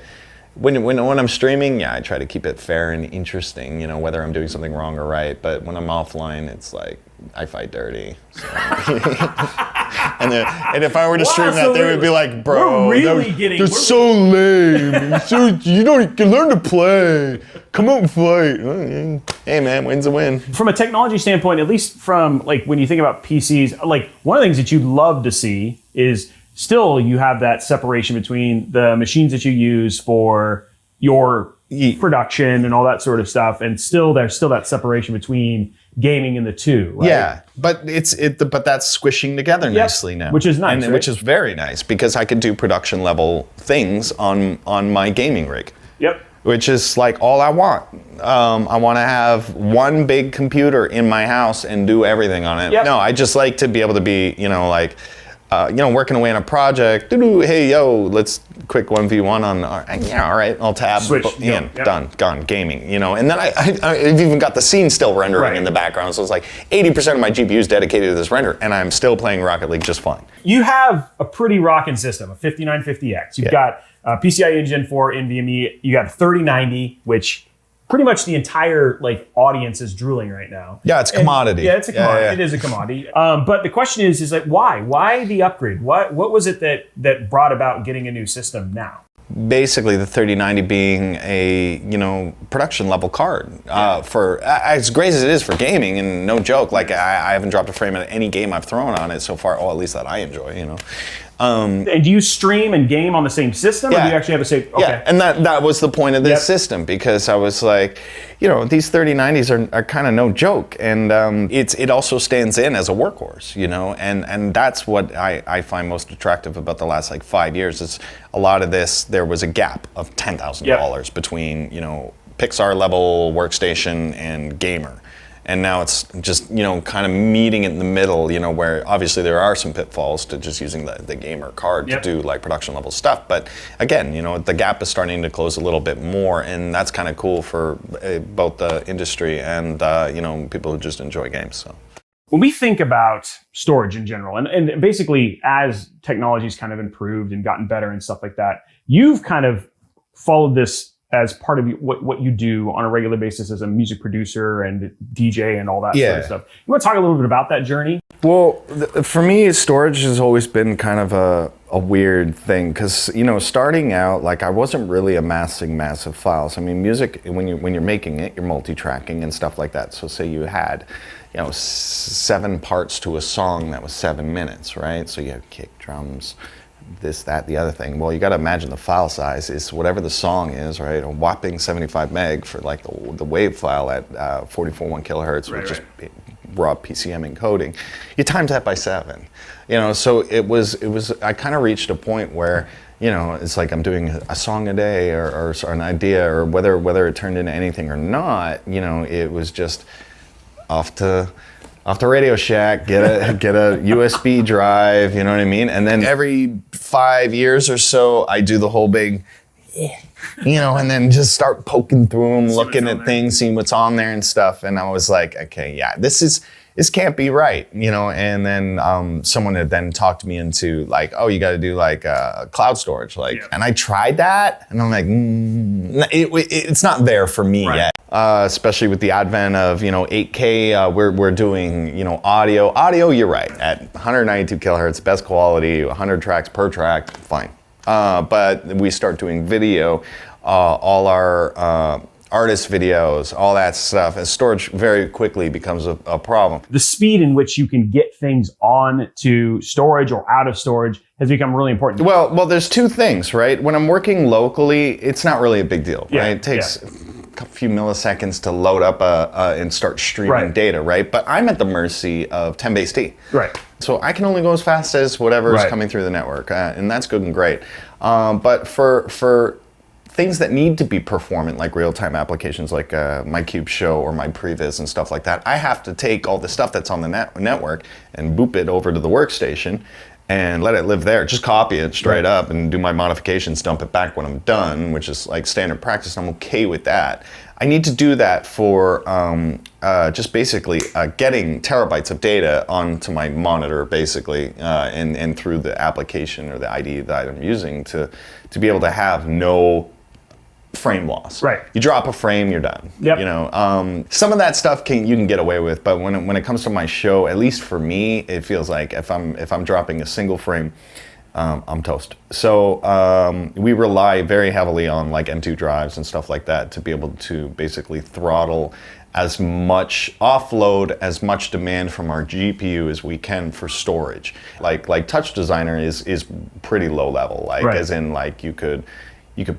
When I'm streaming, I try to keep it fair and interesting, whether I'm doing something wrong or right. But when I'm offline, it's like, I fight dirty. So. And if I were to stream that, they would be like, bro, they're so lame. You can learn to play. Come out and fight. Hey man, win's a win. From a technology standpoint, at least from like when you think about PCs, like one of the things that you'd love to see is still you have that separation between the machines that you use for your production and all that sort of stuff, and still there's still that separation between gaming and the two, right? Yeah, but but that's squishing together nicely now, which is nice, and right? which is very nice because I could do production level things on my gaming rig. Yep. Which is like all I want. I want to have one big computer in my house and do everything on it. Yep. No, I just like to be able to be, like, working away on a project. Hey, yo, let's quick 1v1 on. All right, I'll tab. Switch. Done, gone, gaming. And then I've even got the scene still rendering in the background. So it's like 80% of my GPU is dedicated to this render, and I'm still playing Rocket League just fine. You have a pretty rocking system, a 5950X. You've got PCIe Gen 4 NVMe. You got a 3090, which pretty much the entire audience is drooling right now. Yeah, it's a commodity. It's a commodity. Yeah. It is a commodity. But the question is like, why? Why the upgrade? What was it that brought about getting a new system now? Basically, the 3090 being a production level card for as great as it is for gaming, and no joke, like I haven't dropped a frame at any game I've thrown on it so far. Or at least that I enjoy. And do you stream and game on the same system, or do you actually have a safe? Okay. Yeah, and that was the point of this system, because I was like, these 3090s are kind of no joke, and it also stands in as a workhorse, and that's what I find most attractive about the last 5 years is a lot of this. There was a gap of $10,000 between Pixar level workstation and gamer. And now it's just, kind of meeting it in the middle, where obviously there are some pitfalls to just using the gamer card to do production level stuff. But again, the gap is starting to close a little bit more, and that's kind of cool for both the industry and, people who just enjoy games. So. When we think about storage in general, and basically as technology's kind of improved and gotten better and stuff like that, you've kind of followed this as part of what you do on a regular basis as a music producer and DJ and all that sort of stuff. You want to talk a little bit about that journey? Well, for me, storage has always been kind of a weird thing because, starting out, I wasn't really amassing massive files. I mean, music, when you're making it, you're multi-tracking and stuff like that. So say you had, 7 parts to a song that was 7 minutes, right? So you have kick, drums, this, that, the other thing. Well, you got to imagine the file size is whatever the song is, right? A whopping 75 meg for the wave file at 44.1 kilohertz, which is raw PCM encoding. You times that by 7, So it was. I kind of reached a point where it's like I'm doing a song a day or an idea, or whether it turned into anything or not. It was just off to Radio Shack, get a USB drive, you know what I mean? And then every 5 years or so, I do the whole big, and then just start poking through them, looking at things, seeing what's on there and stuff. And I was like, okay, this can't be right, And then someone had then talked me into oh, you got to do cloud storage, And I tried that, and I'm like, it's not there for me yet. Especially with the advent of 8K, we're doing audio. Audio, you're right, at 192 kilohertz, best quality, 100 tracks per track, fine. But we start doing video, all our artist videos, all that stuff, and storage very quickly becomes a problem. The speed in which you can get things on to storage or out of storage has become really important. Well, there's two things, right? When I'm working locally, it's not really a big deal, right? It takes a few milliseconds to load up and start streaming data, right? But I'm at the mercy of 10 base T. Right. So I can only go as fast as whatever is coming through the network, and that's good and great. But for things that need to be performant, like real-time applications like my Cube Show or my Previs and stuff like that, I have to take all the stuff that's on the network and boop it over to the workstation and let it live there. Just copy it straight up and do my modifications, dump it back when I'm done, which is standard practice. I'm okay with that. I need to do that for just basically getting terabytes of data onto my monitor, basically, and through the application or the IDE that I'm using to be able to have no frame loss. Right. You drop a frame, you're done. Yep. You know, some of that stuff you can get away with, but when it comes to my show, at least for me, it feels like if I'm dropping a single frame, I'm toast. So we rely very heavily on like M2 drives and stuff like that to be able to basically throttle as much, offload as much demand from our GPU as we can for storage. Like Touch Designer is pretty low level, like right. as in like you could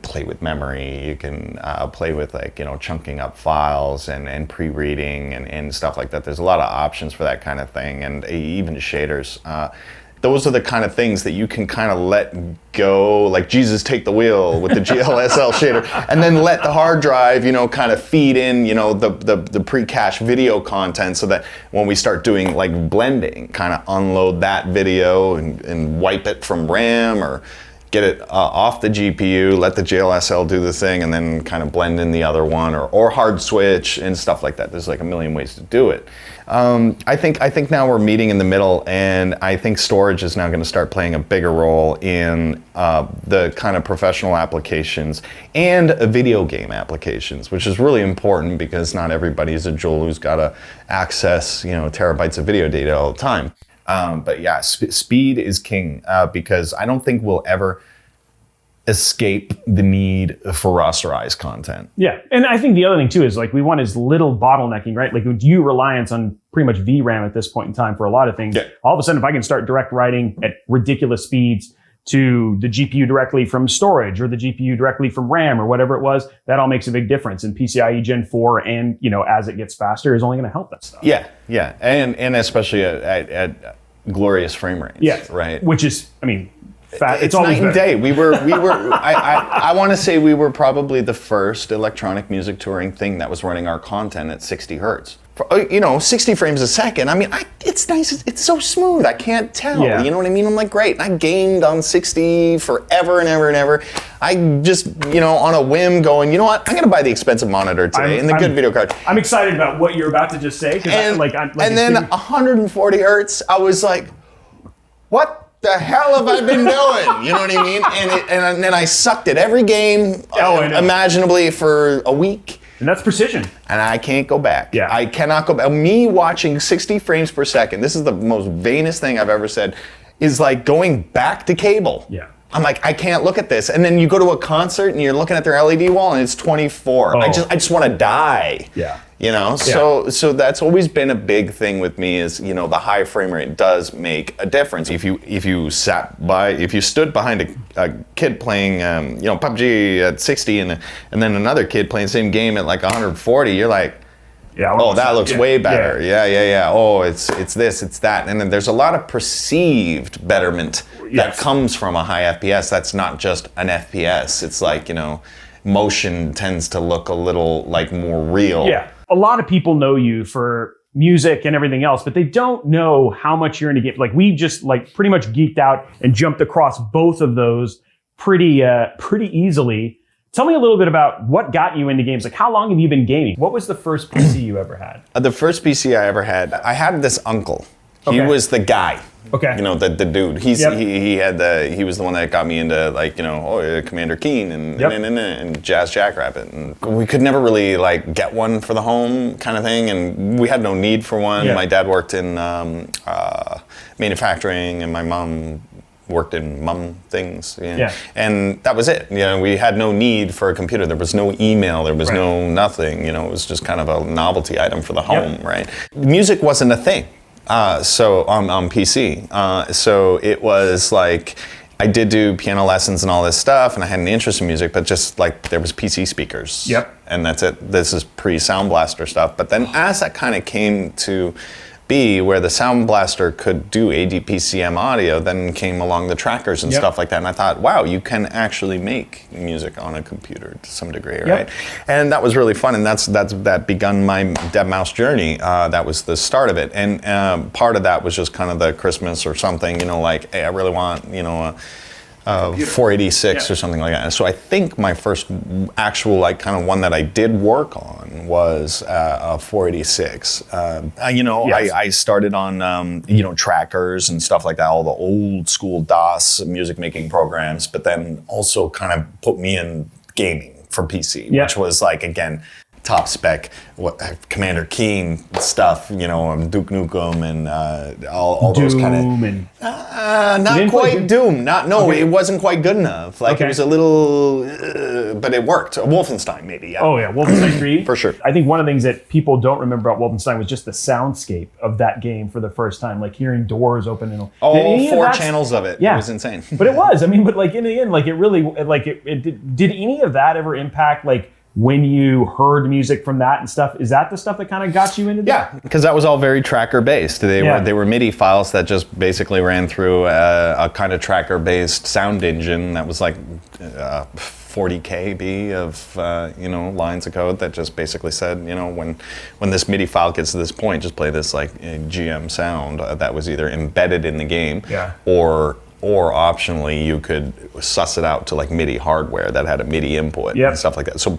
play with memory, you can play with like, you know, chunking up files and pre-reading and stuff like that. There's a lot of options for that kind of thing, and even shaders. Those are the kind of things that you can kind of let go, like Jesus take the wheel with the GLSL shader, and then let the hard drive, you know, kind of feed in, you know, the pre-cache video content, so that when we start doing like blending, kind of unload that video and wipe it from RAM or get it off the GPU, let the GLSL do the thing, and then kind of blend in the other one, or hard switch and stuff like that. There's like a million ways to do it. I think now we're meeting in the middle, and I think storage is now going to start playing a bigger role in the kind of professional applications and video game applications, which is really important because not everybody is a jewel who's got to access, you know, terabytes of video data all the time. But yeah, speed is king, because I don't think we'll ever escape the need for rasterized content. Yeah, and I think the other thing too is like we want as little bottlenecking, right? Like due reliance on pretty much VRAM at this point in time for a lot of things. Yeah. All of a sudden, if I can start direct writing at ridiculous speeds to the GPU directly from storage or the GPU directly from RAM or whatever it was, that all makes a big difference. And PCIe Gen 4 and, you know, as it gets faster is only going to help that stuff. Yeah, yeah, and especially at glorious frame rates. Yeah, right. Which is, I mean, it's always night and day. We were. I want to say we were probably the first electronic music touring thing that was running our content at 60 hertz. You know, 60 frames a second. I mean, it's nice. It's so smooth. I can't tell. Yeah. You know what I mean? I'm like, great. And I gamed on 60 forever and ever and ever. I just, you know, on a whim going, you know what? I'm going to buy the expensive monitor today and the good video card. I'm excited about what you're about to just say. And then 140 hertz, I was like, what the hell have I been doing? You know what I mean? And then I sucked at every game imaginably for a week. And that's precision. And I can't go back. Yeah. I cannot go back. Me watching 60 frames per second, this is the most vainest thing I've ever said, is like going back to cable. Yeah. I'm like, I can't look at this. And then you go to a concert and you're looking at their LED wall and it's 24. Oh. I just want to die. Yeah. You know, so that's always been a big thing with me is, you know, the high frame rate does make a difference. If you stood behind a kid playing, you know, PUBG at 60 and then another kid playing the same game at like 140, you're like, yeah, oh, that looks way better. Yeah. Oh, it's this, it's that. And then there's a lot of perceived betterment that comes from a high FPS. That's not just an FPS. It's like, you know, motion tends to look a little like more real. Yeah. A lot of people know you for music and everything else, but they don't know how much you're into games. Like we just like pretty much geeked out and jumped across both of those pretty easily. Tell me a little bit about what got you into games. Like how long have you been gaming? What was the first PC you ever had? The first PC I ever had, I had this uncle. He was the guy. Okay. You know, the dude. He was the one that got me into like, you know, Commander Keen and Jazz Jackrabbit. And we could never really like get one for the home kind of thing, and we had no need for one. Yeah. My dad worked in manufacturing, and my mom worked in mum things. You know? Yeah. And that was it. You know, we had no need for a computer. There was no email. There was no nothing. You know, it was just kind of a novelty item for the home, right? Music wasn't a thing. So on PC. So it was like, I did do piano lessons and all this stuff, and I had an interest in music, but just like there was PC speakers. Yep. And that's it. This is pre-Sound Blaster stuff. But then as that kind of came to be where the Sound Blaster could do ADPCM audio, then came along the trackers and stuff like that. And I thought, wow, you can actually make music on a computer to some degree, right? And that was really fun. And that begun my Dev Mouse journey. That was the start of it. And part of that was just kind of the Christmas or something, you know, like, hey, I really want, you know, 486 or something like that. So I think my first actual like kind of one that I did work on was a 486. You know, I started on you know, trackers and stuff like that, all the old school DOS music making programs, but then also kind of put me in gaming for PC, which was like, again, top spec, Commander Keen stuff, you know, Duke Nukem and all those kind of... not quite Doom. It wasn't quite good enough. Like, it was a little... but it worked. Wolfenstein, maybe, yeah. Oh, yeah, Wolfenstein 3. For sure. I think one of the things that people don't remember about Wolfenstein was just the soundscape of that game for the first time, like hearing doors open. And all 4 channels of it. Yeah. It was insane. But it was. I mean, but like in the end, like it really, like did any of that ever impact, like, when you heard music from that and stuff? Is that the stuff that kind of got you into that? Yeah, because that was all very tracker based. They were MIDI files that just basically ran through a kind of tracker based sound engine that was like 40 KB of lines of code that just basically said, you know, when this MIDI file gets to this point, just play this like GM sound that was either embedded in the game, or optionally you could suss it out to like MIDI hardware that had a MIDI input and stuff like that. So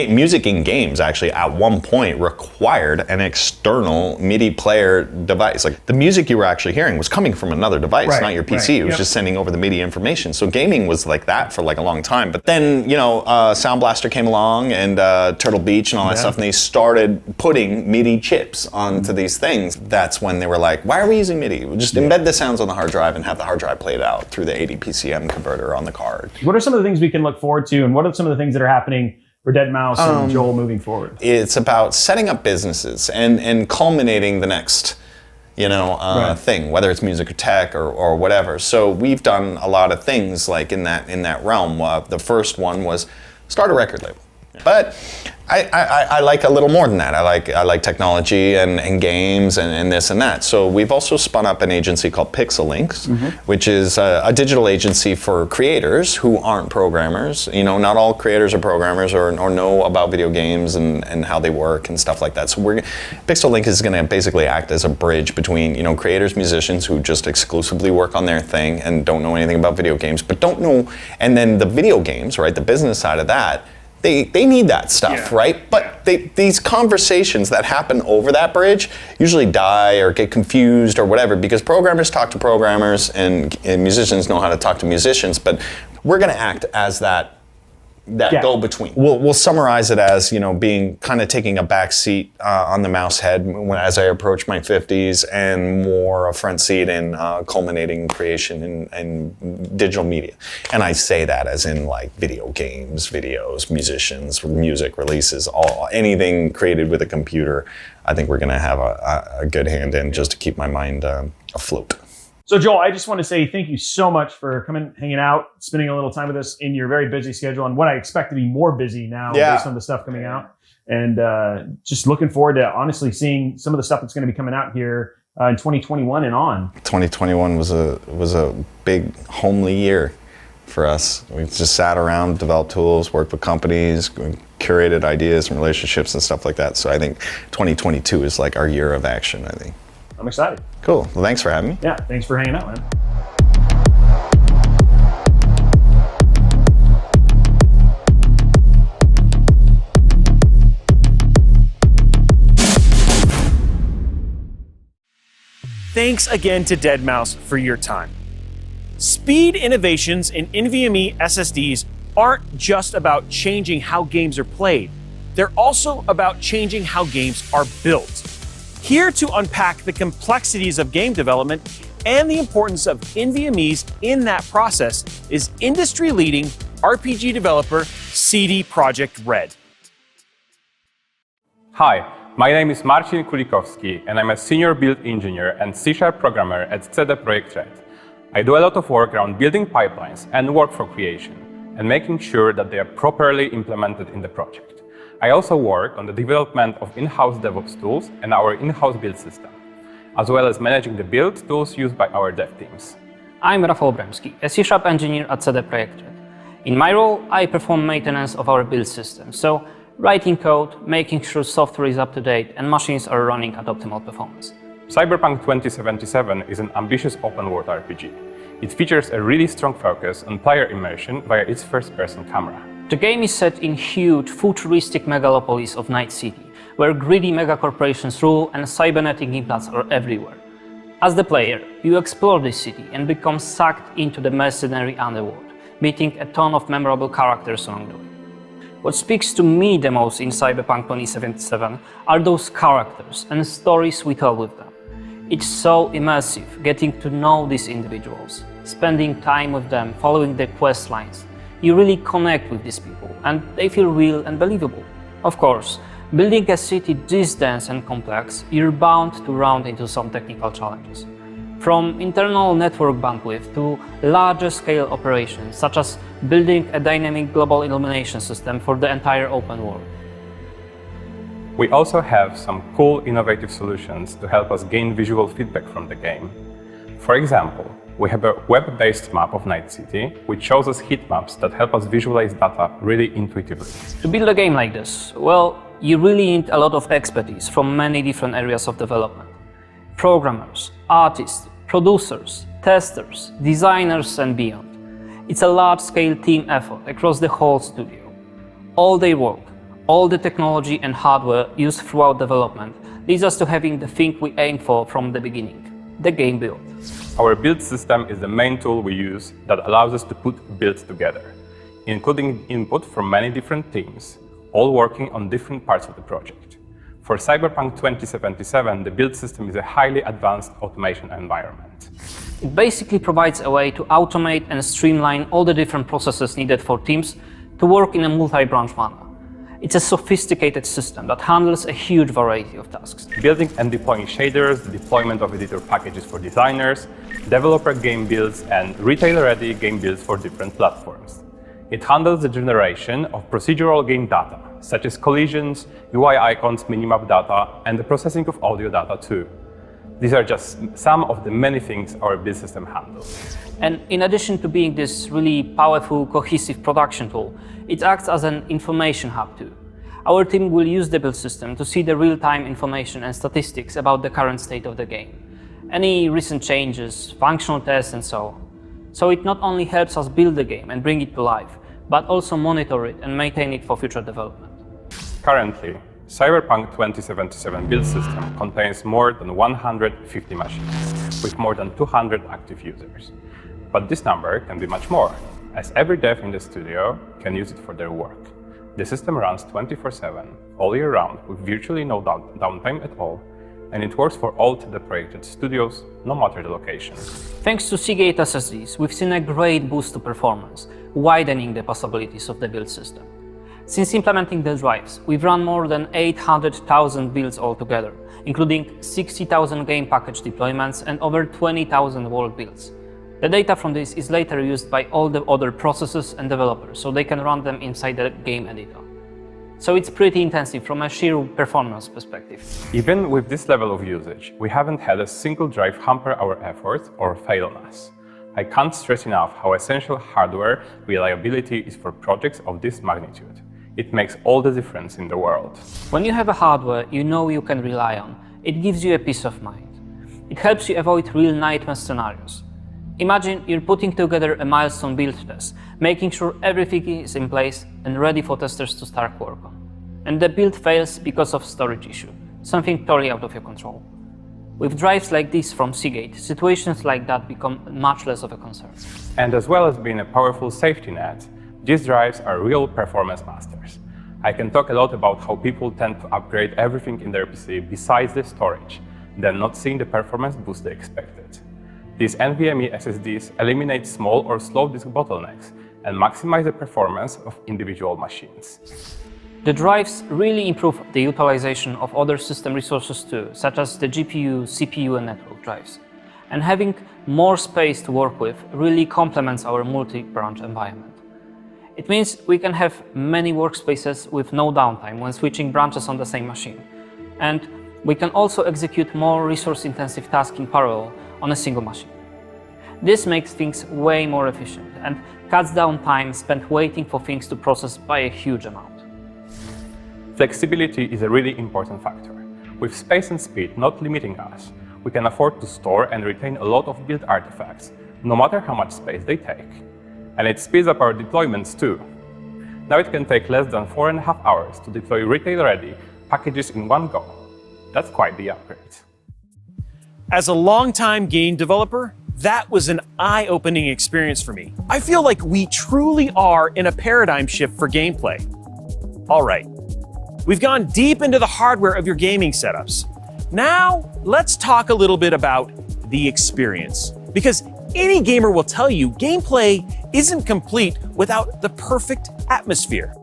music in games actually at one point required an external MIDI player device. Like the music you were actually hearing was coming from another device, not your PC. It was just sending over the MIDI information. So gaming was like that for like a long time. But then, you know, Sound Blaster came along and Turtle Beach and all that stuff, and they started putting MIDI chips onto these things. That's when they were like, why are we using MIDI? We'll just embed the sounds on the hard drive and have the hard drive play it out through the ADPCM converter on the card. What are some of the things we can look forward to, and what are some of the things that are happening for deadmau5 and Joel moving forward? It's about setting up businesses and culminating the next, thing, whether it's music or tech or whatever. So we've done a lot of things like in that realm. The first one was start a record label. But I like a little more than that. I like technology and games and this and that. So we've also spun up an agency called Pixel Links, which is a digital agency for creators who aren't programmers. You know, not all creators are programmers or know about video games and how they work and stuff like that. So Pixel Link is going to basically act as a bridge between, you know, creators, musicians who just exclusively work on their thing and don't know anything about video games, but don't know, and then the video games, right, the business side of that. They need that stuff, right? But these conversations that happen over that bridge usually die or get confused or whatever, because programmers talk to programmers and musicians know how to talk to musicians, but we're going to act as that go-between. We'll summarize it as, you know, being kind of taking a back seat on the mouse head as I approach my 50s, and more a front seat in culminating creation in digital media. And I say that as in like video games, videos, musicians, music releases, anything created with a computer. I think we're going to have a good hand in just to keep my mind afloat. So Joel, I just want to say thank you so much for coming, hanging out, spending a little time with us in your very busy schedule, and what I expect to be more busy now based on the stuff coming out. And just looking forward to honestly seeing some of the stuff that's going to be coming out here in 2021 and on. 2021 was a big homely year for us. We just sat around, developed tools, worked with companies, curated ideas and relationships and stuff like that. So I think 2022 is like our year of action, I think. I'm excited. Cool. Well, thanks for having me. Yeah, thanks for hanging out, man. Thanks again to deadmau5 for your time. Speed innovations in NVMe SSDs aren't just about changing how games are played. They're also about changing how games are built. Here to unpack the complexities of game development and the importance of NVMEs in that process is industry-leading RPG developer CD Projekt Red. Hi, my name is Marcin Kulikowski, and I'm a senior build engineer and C# programmer at CD Projekt Red. I do a lot of work around building pipelines and workflow creation, and making sure that they are properly implemented in the project. I also work on the development of in-house DevOps tools and our in-house build system, as well as managing the build tools used by our dev teams. I'm Rafał Bremski, a C# engineer at CD Projekt Red. In my role, I perform maintenance of our build system, so writing code, making sure software is up to date and machines are running at optimal performance. Cyberpunk 2077 is an ambitious open-world RPG. It features a really strong focus on player immersion via its first-person camera. The game is set in huge, futuristic megalopolis of Night City, where greedy megacorporations rule and cybernetic implants are everywhere. As the player, you explore this city and become sucked into the mercenary underworld, meeting a ton of memorable characters along the way. What speaks to me the most in Cyberpunk 2077 are those characters and stories we tell with them. It's so immersive getting to know these individuals, spending time with them, following their quest lines. You really connect with these people and they feel real and believable. Of course, building a city this dense and complex, you're bound to run into some technical challenges. From internal network bandwidth to larger scale operations, such as building a dynamic global illumination system for the entire open world. We also have some cool innovative solutions to help us gain visual feedback from the game. For example, we have a web-based map of Night City, which shows us heat maps that help us visualize data really intuitively. To build a game like this, well, you really need a lot of expertise from many different areas of development. Programmers, artists, producers, testers, designers and beyond. It's a large-scale team effort across the whole studio. All their work, all the technology and hardware used throughout development leads us to having the thing we aim for from the beginning, the game build. Our build system is the main tool we use that allows us to put builds together, including input from many different teams, all working on different parts of the project. For Cyberpunk 2077, the build system is a highly advanced automation environment. It basically provides a way to automate and streamline all the different processes needed for teams to work in a multi-branch manner. It's a sophisticated system that handles a huge variety of tasks. Building and deploying shaders, the deployment of editor packages for designers, developer game builds, and retail-ready game builds for different platforms. It handles the generation of procedural game data, such as collisions, UI icons, minimap data, and the processing of audio data too. These are just some of the many things our build system handles. And in addition to being this really powerful, cohesive production tool, it acts as an information hub too. Our team will use the build system to see the real-time information and statistics about the current state of the game, any recent changes, functional tests, and so on. So it not only helps us build the game and bring it to life, but also monitor it and maintain it for future development. Currently, Cyberpunk 2077 build system contains more than 150 machines, with more than 200 active users. But this number can be much more, as every dev in the studio can use it for their work. The system runs 24/7, all year round, with virtually no downtime at all, and it works for all the Projekt studios, no matter the location. Thanks to Seagate SSDs, we've seen a great boost to performance, widening the possibilities of the build system. Since implementing the drives, we've run more than 800,000 builds altogether, including 60,000 game package deployments and over 20,000 world builds. The data from this is later used by all the other processors and developers, so they can run them inside the game editor. So it's pretty intensive from a sheer performance perspective. Even with this level of usage, we haven't had a single drive hamper our effort or fail on us. I can't stress enough how essential hardware reliability is for projects of this magnitude. It makes all the difference in the world. When you have a hardware you know you can rely on, it gives you a peace of mind. It helps you avoid real nightmare scenarios. Imagine you're putting together a milestone build test, making sure everything is in place and ready for testers to start work on. And the build fails because of storage issue, something totally out of your control. With drives like this from Seagate, situations like that become much less of a concern. And as well as being a powerful safety net, these drives are real performance masters. I can talk a lot about how people tend to upgrade everything in their PC besides the storage, then not seeing the performance boost they expected. These NVMe SSDs eliminate small or slow disk bottlenecks and maximize the performance of individual machines. The drives really improve the utilization of other system resources too, such as the GPU, CPU, and network drives. And having more space to work with really complements our multi-branch environment. It means we can have many workspaces with no downtime when switching branches on the same machine. And we can also execute more resource-intensive tasks in parallel on a single machine. This makes things way more efficient and cuts down time spent waiting for things to process by a huge amount. Flexibility is a really important factor. With space and speed not limiting us, we can afford to store and retain a lot of build artifacts, no matter how much space they take. And it speeds up our deployments too. Now it can take less than 4.5 hours to deploy retail-ready packages in one go. That's quite the upgrade. As a longtime game developer, that was an eye-opening experience for me. I feel like we truly are in a paradigm shift for gameplay. All right, we've gone deep into the hardware of your gaming setups. Now, let's talk a little bit about the experience. Because any gamer will tell you gameplay isn't complete without the perfect atmosphere.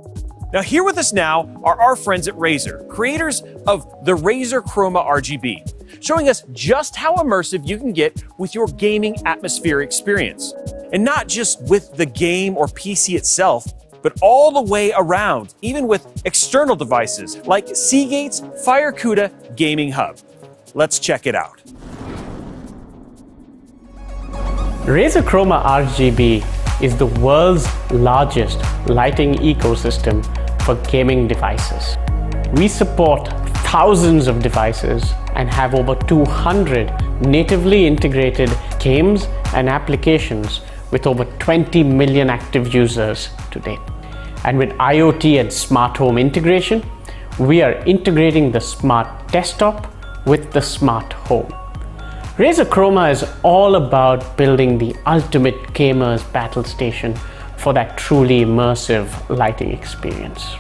Now, here with us now are our friends at Razer, creators of the Razer Chroma Rgb, showing us just how immersive you can get with your gaming atmosphere experience. And not just with the game or PC itself, but all the way around, even with external devices like Seagate's Cuda Gaming Hub. Let's check it out. Razer Chroma Rgb is the world's largest lighting ecosystem for gaming devices. We support thousands of devices and have over 200 natively integrated games and applications with over 20 million active users to date. And with IoT and smart home integration, we are integrating the smart desktop with the smart home. Razer Chroma is all about building the ultimate gamer's battle station for that truly immersive lighting experience.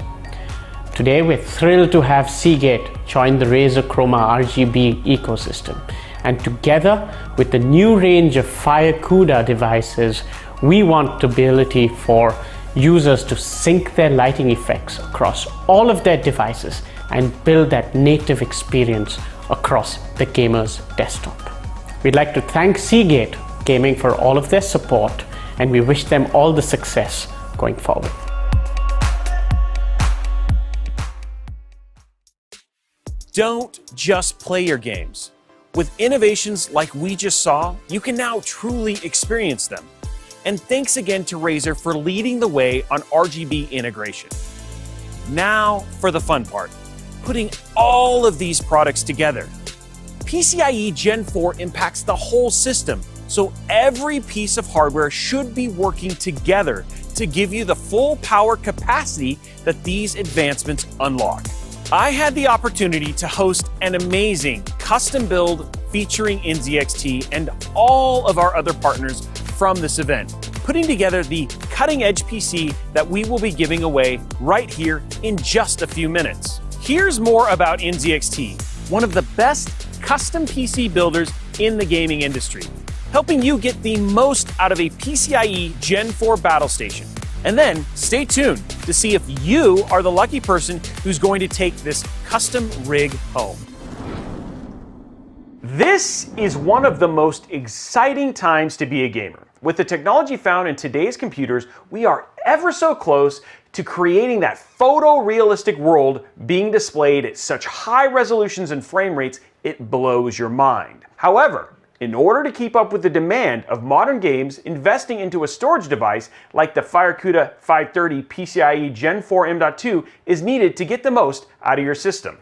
Today, we're thrilled to have Seagate join the Razer Chroma Rgb ecosystem. And together with the new range of Cuda devices, we want the ability for users to sync their lighting effects across all of their devices and build that native experience across the gamer's desktop. We'd like to thank Seagate Gaming for all of their support, and we wish them all the success going forward. Don't just play your games. With innovations like we just saw, you can now truly experience them. And thanks again to Razer for leading the way on RGB integration. Now for the fun part, putting all of these products together. PCIe Gen 4 impacts the whole system, so every piece of hardware should be working together to give you the full power capacity that these advancements unlock. I had the opportunity to host an amazing custom build featuring NZXT and all of our other partners from this event, putting together the cutting-edge PC that we will be giving away right here in just a few minutes. Here's more about NZXT, one of the best custom PC builders in the gaming industry, helping you get the most out of a PCIe Gen 4 battle station. And then stay tuned to see if you are the lucky person who's going to take this custom rig home. This is one of the most exciting times to be a gamer. With the technology found in today's computers, we are ever so close to creating that photorealistic world being displayed at such high resolutions and frame rates, it blows your mind. However, in order to keep up with the demand of modern games, investing into a storage device like the Cuda 530 PCIe Gen 4 M.2 is needed to get the most out of your system.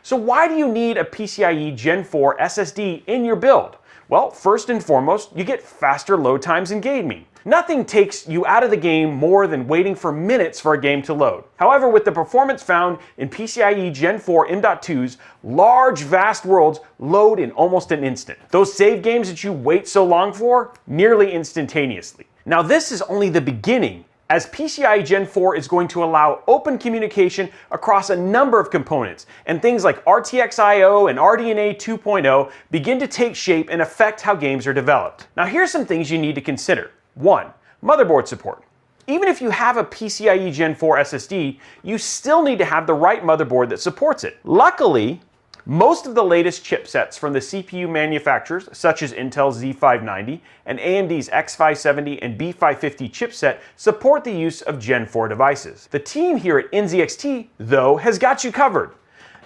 So why do you need a PCIe Gen 4 SSD in your build? Well, first and foremost, you get faster load times in gaming. Nothing takes you out of the game more than waiting for minutes for a game to load. However, with the performance found in PCIe Gen 4 M.2's, large, vast worlds load in almost an instant. Those save games that you wait so long for, nearly instantaneously. Now this is only the beginning, as PCIe Gen 4 is going to allow open communication across a number of components, and things like RTX I/O and RDNA 2.0 begin to take shape and affect how games are developed. Now here's some things you need to consider. 1. Motherboard support. Even if you have a PCIe Gen 4 SSD, you still need to have the right motherboard that supports it. Luckily, most of the latest chipsets from the CPU manufacturers, such as Intel's Z590 and AMD's X570 and B550 chipset, support the use of Gen 4 devices. The team here at NZXT, though, has got you covered.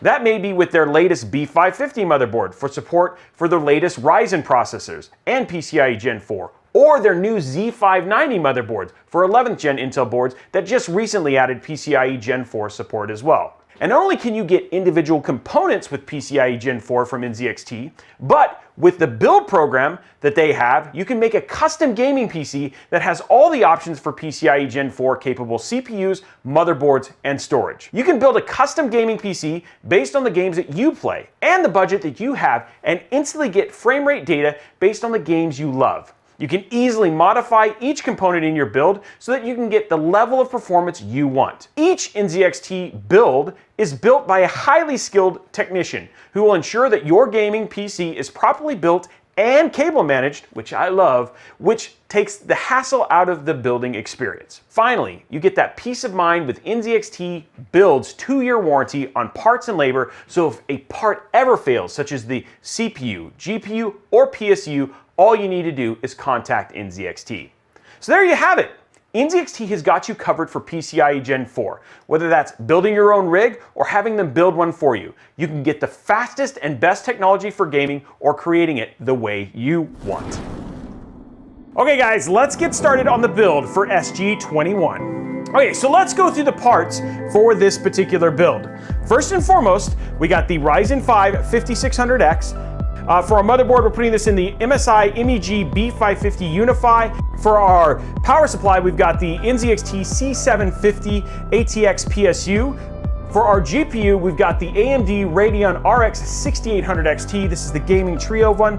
That may be with their latest B550 motherboard for support for their latest Ryzen processors and PCIe Gen 4, or their new Z590 motherboards for 11th gen Intel boards that just recently added PCIe Gen 4 support as well. And not only can you get individual components with PCIe Gen 4 from NZXT, but with the build program that they have, you can make a custom gaming PC that has all the options for PCIe Gen 4 capable CPUs, motherboards, and storage. You can build a custom gaming PC based on the games that you play and the budget that you have, and instantly get frame rate data based on the games you love. You can easily modify each component in your build so that you can get the level of performance you want. Each NZXT build is built by a highly skilled technician who will ensure that your gaming PC is properly built and cable managed, which I love, which takes the hassle out of the building experience. Finally, you get that peace of mind with NZXT Build's 2-year warranty on parts and labor, so if a part ever fails, such as the CPU, GPU, or PSU, all you need to do is contact NZXT. So there you have it. NZXT has got you covered for PCIe Gen 4. Whether that's building your own rig or having them build one for you, you can get the fastest and best technology for gaming or creating it the way you want. Okay guys, let's get started on the build for SG21. Okay, so let's go through the parts for this particular build. First and foremost, we got the Ryzen 5 5600X. For our motherboard, we're putting this in the MSI MEG B550 Unify. For our power supply, we've got the NZXT C750 ATX PSU. For our GPU, we've got the AMD Radeon RX 6800 XT. This is the gaming trio one.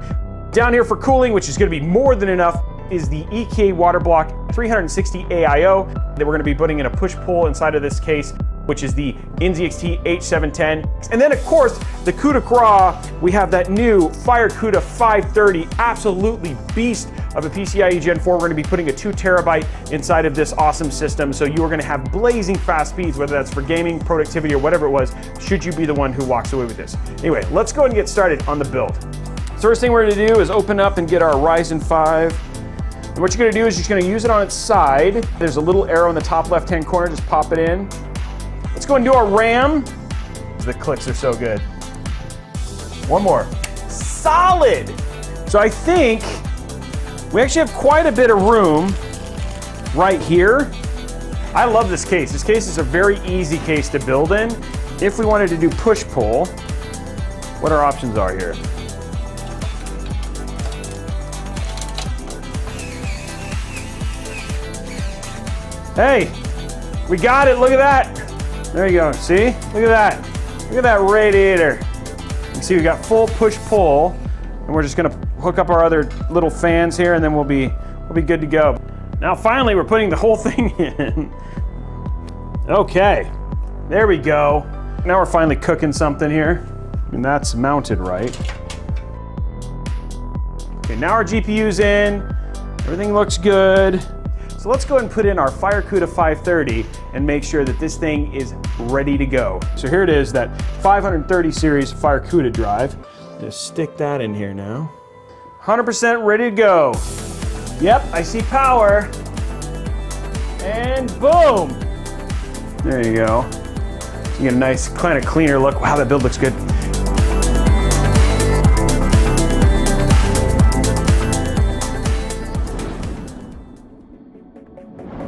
Down here for cooling, which is going to be more than enough, is the EK water block 360 AIO that we're going to be putting in a push-pull inside of this case, which is the NZXT H710. And then of course, the Cuda, we have that new FireCuda 530, absolutely beast of a PCIe Gen 4. We're gonna be putting a 2 terabyte inside of this awesome system. So you are gonna have blazing fast speeds, whether that's for gaming, productivity, or whatever it was, should you be the one who walks away with this. Anyway, let's go ahead and get started on the build. So first thing we're gonna do is open up and get our Ryzen 5. And what you're gonna do is you're just gonna use it on its side. There's a little arrow in the top left-hand corner, just pop it in. Let's go and do our RAM. The clicks are so good. One more. Solid! So I think we actually have quite a bit of room right here. I love this case. This case is a very easy case to build in. If we wanted to do push-pull, what our options are here. Hey, we got it, look at that. There you go, see? Look at that. Look at that radiator. You can see we got full push-pull, and we're just gonna hook up our other little fans here, and then we'll be good to go. Now finally, we're putting the whole thing in. Okay, there we go. Now we're finally cooking something here, and that's mounted right. Okay, now our GPU's in. Everything looks good. So let's go ahead and put in our FireCuda 530 and make sure that this thing is ready to go. So here it is, that 530 series FireCuda drive. Just stick that in here now. 100% ready to go. Yep, I see power. And boom! There you go. You get a nice, kind of cleaner look. Wow, that build looks good.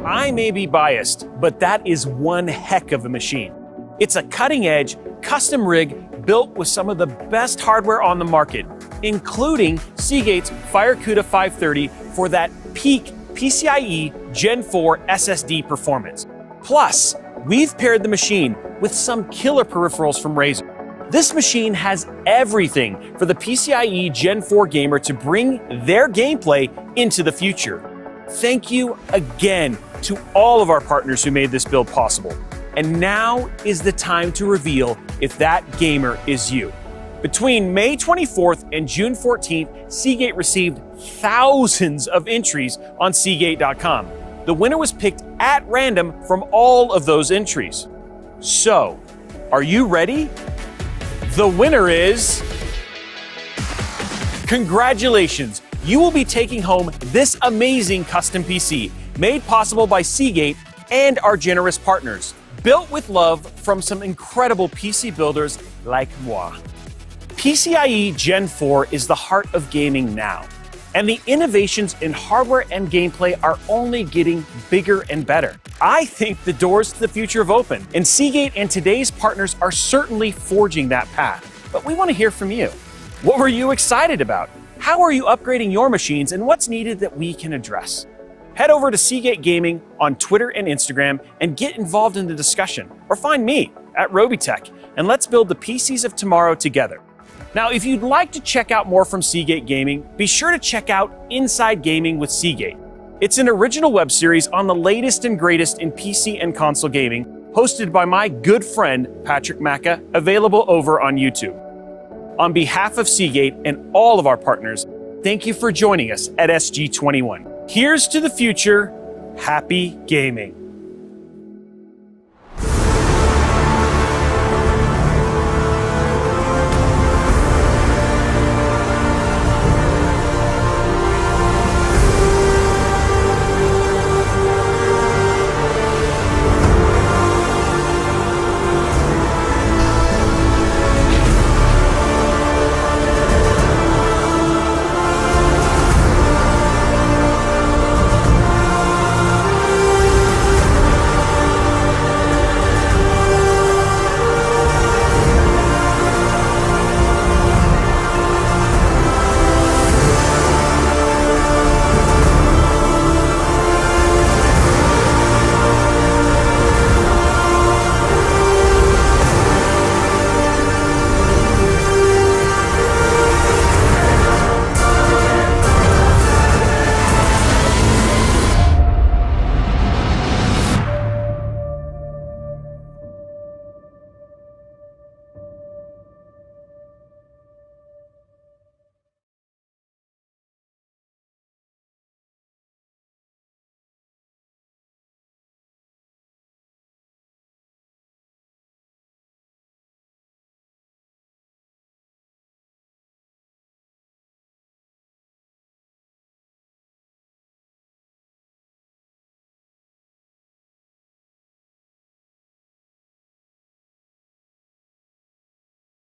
I may be biased, but that is one heck of a machine. It's a cutting-edge, custom rig built with some of the best hardware on the market, including Seagate's FireCuda 530 for that peak PCIe Gen 4 SSD performance. Plus, we've paired the machine with some killer peripherals from Razer. This machine has everything for the PCIe Gen 4 gamer to bring their gameplay into the future. Thank you again to all of our partners who made this build possible. And now is the time to reveal if that gamer is you. Between May 24th and June 14th, Seagate received thousands of entries on Seagate.com. The winner was picked at random from all of those entries. So, are you ready? The winner is... Congratulations! You will be taking home this amazing custom PC, made possible by Seagate and our generous partners. Built with love from some incredible PC builders like moi. PCIe Gen 4 is the heart of gaming now, and the innovations in hardware and gameplay are only getting bigger and better. I think the doors to the future have opened, and Seagate and today's partners are certainly forging that path. But we want to hear from you. What were you excited about? How are you upgrading your machines, and what's needed that we can address? Head over to Seagate Gaming on Twitter and Instagram and get involved in the discussion. Or find me at Robitech, and let's build the PCs of tomorrow together. Now, if you'd like to check out more from Seagate Gaming, be sure to check out Inside Gaming with Seagate. It's an original web series on the latest and greatest in PC and console gaming, hosted by my good friend, Patrick Macca, available over on YouTube. On behalf of Seagate and all of our partners, thank you for joining us at SG21. Here's to the future. Happy gaming.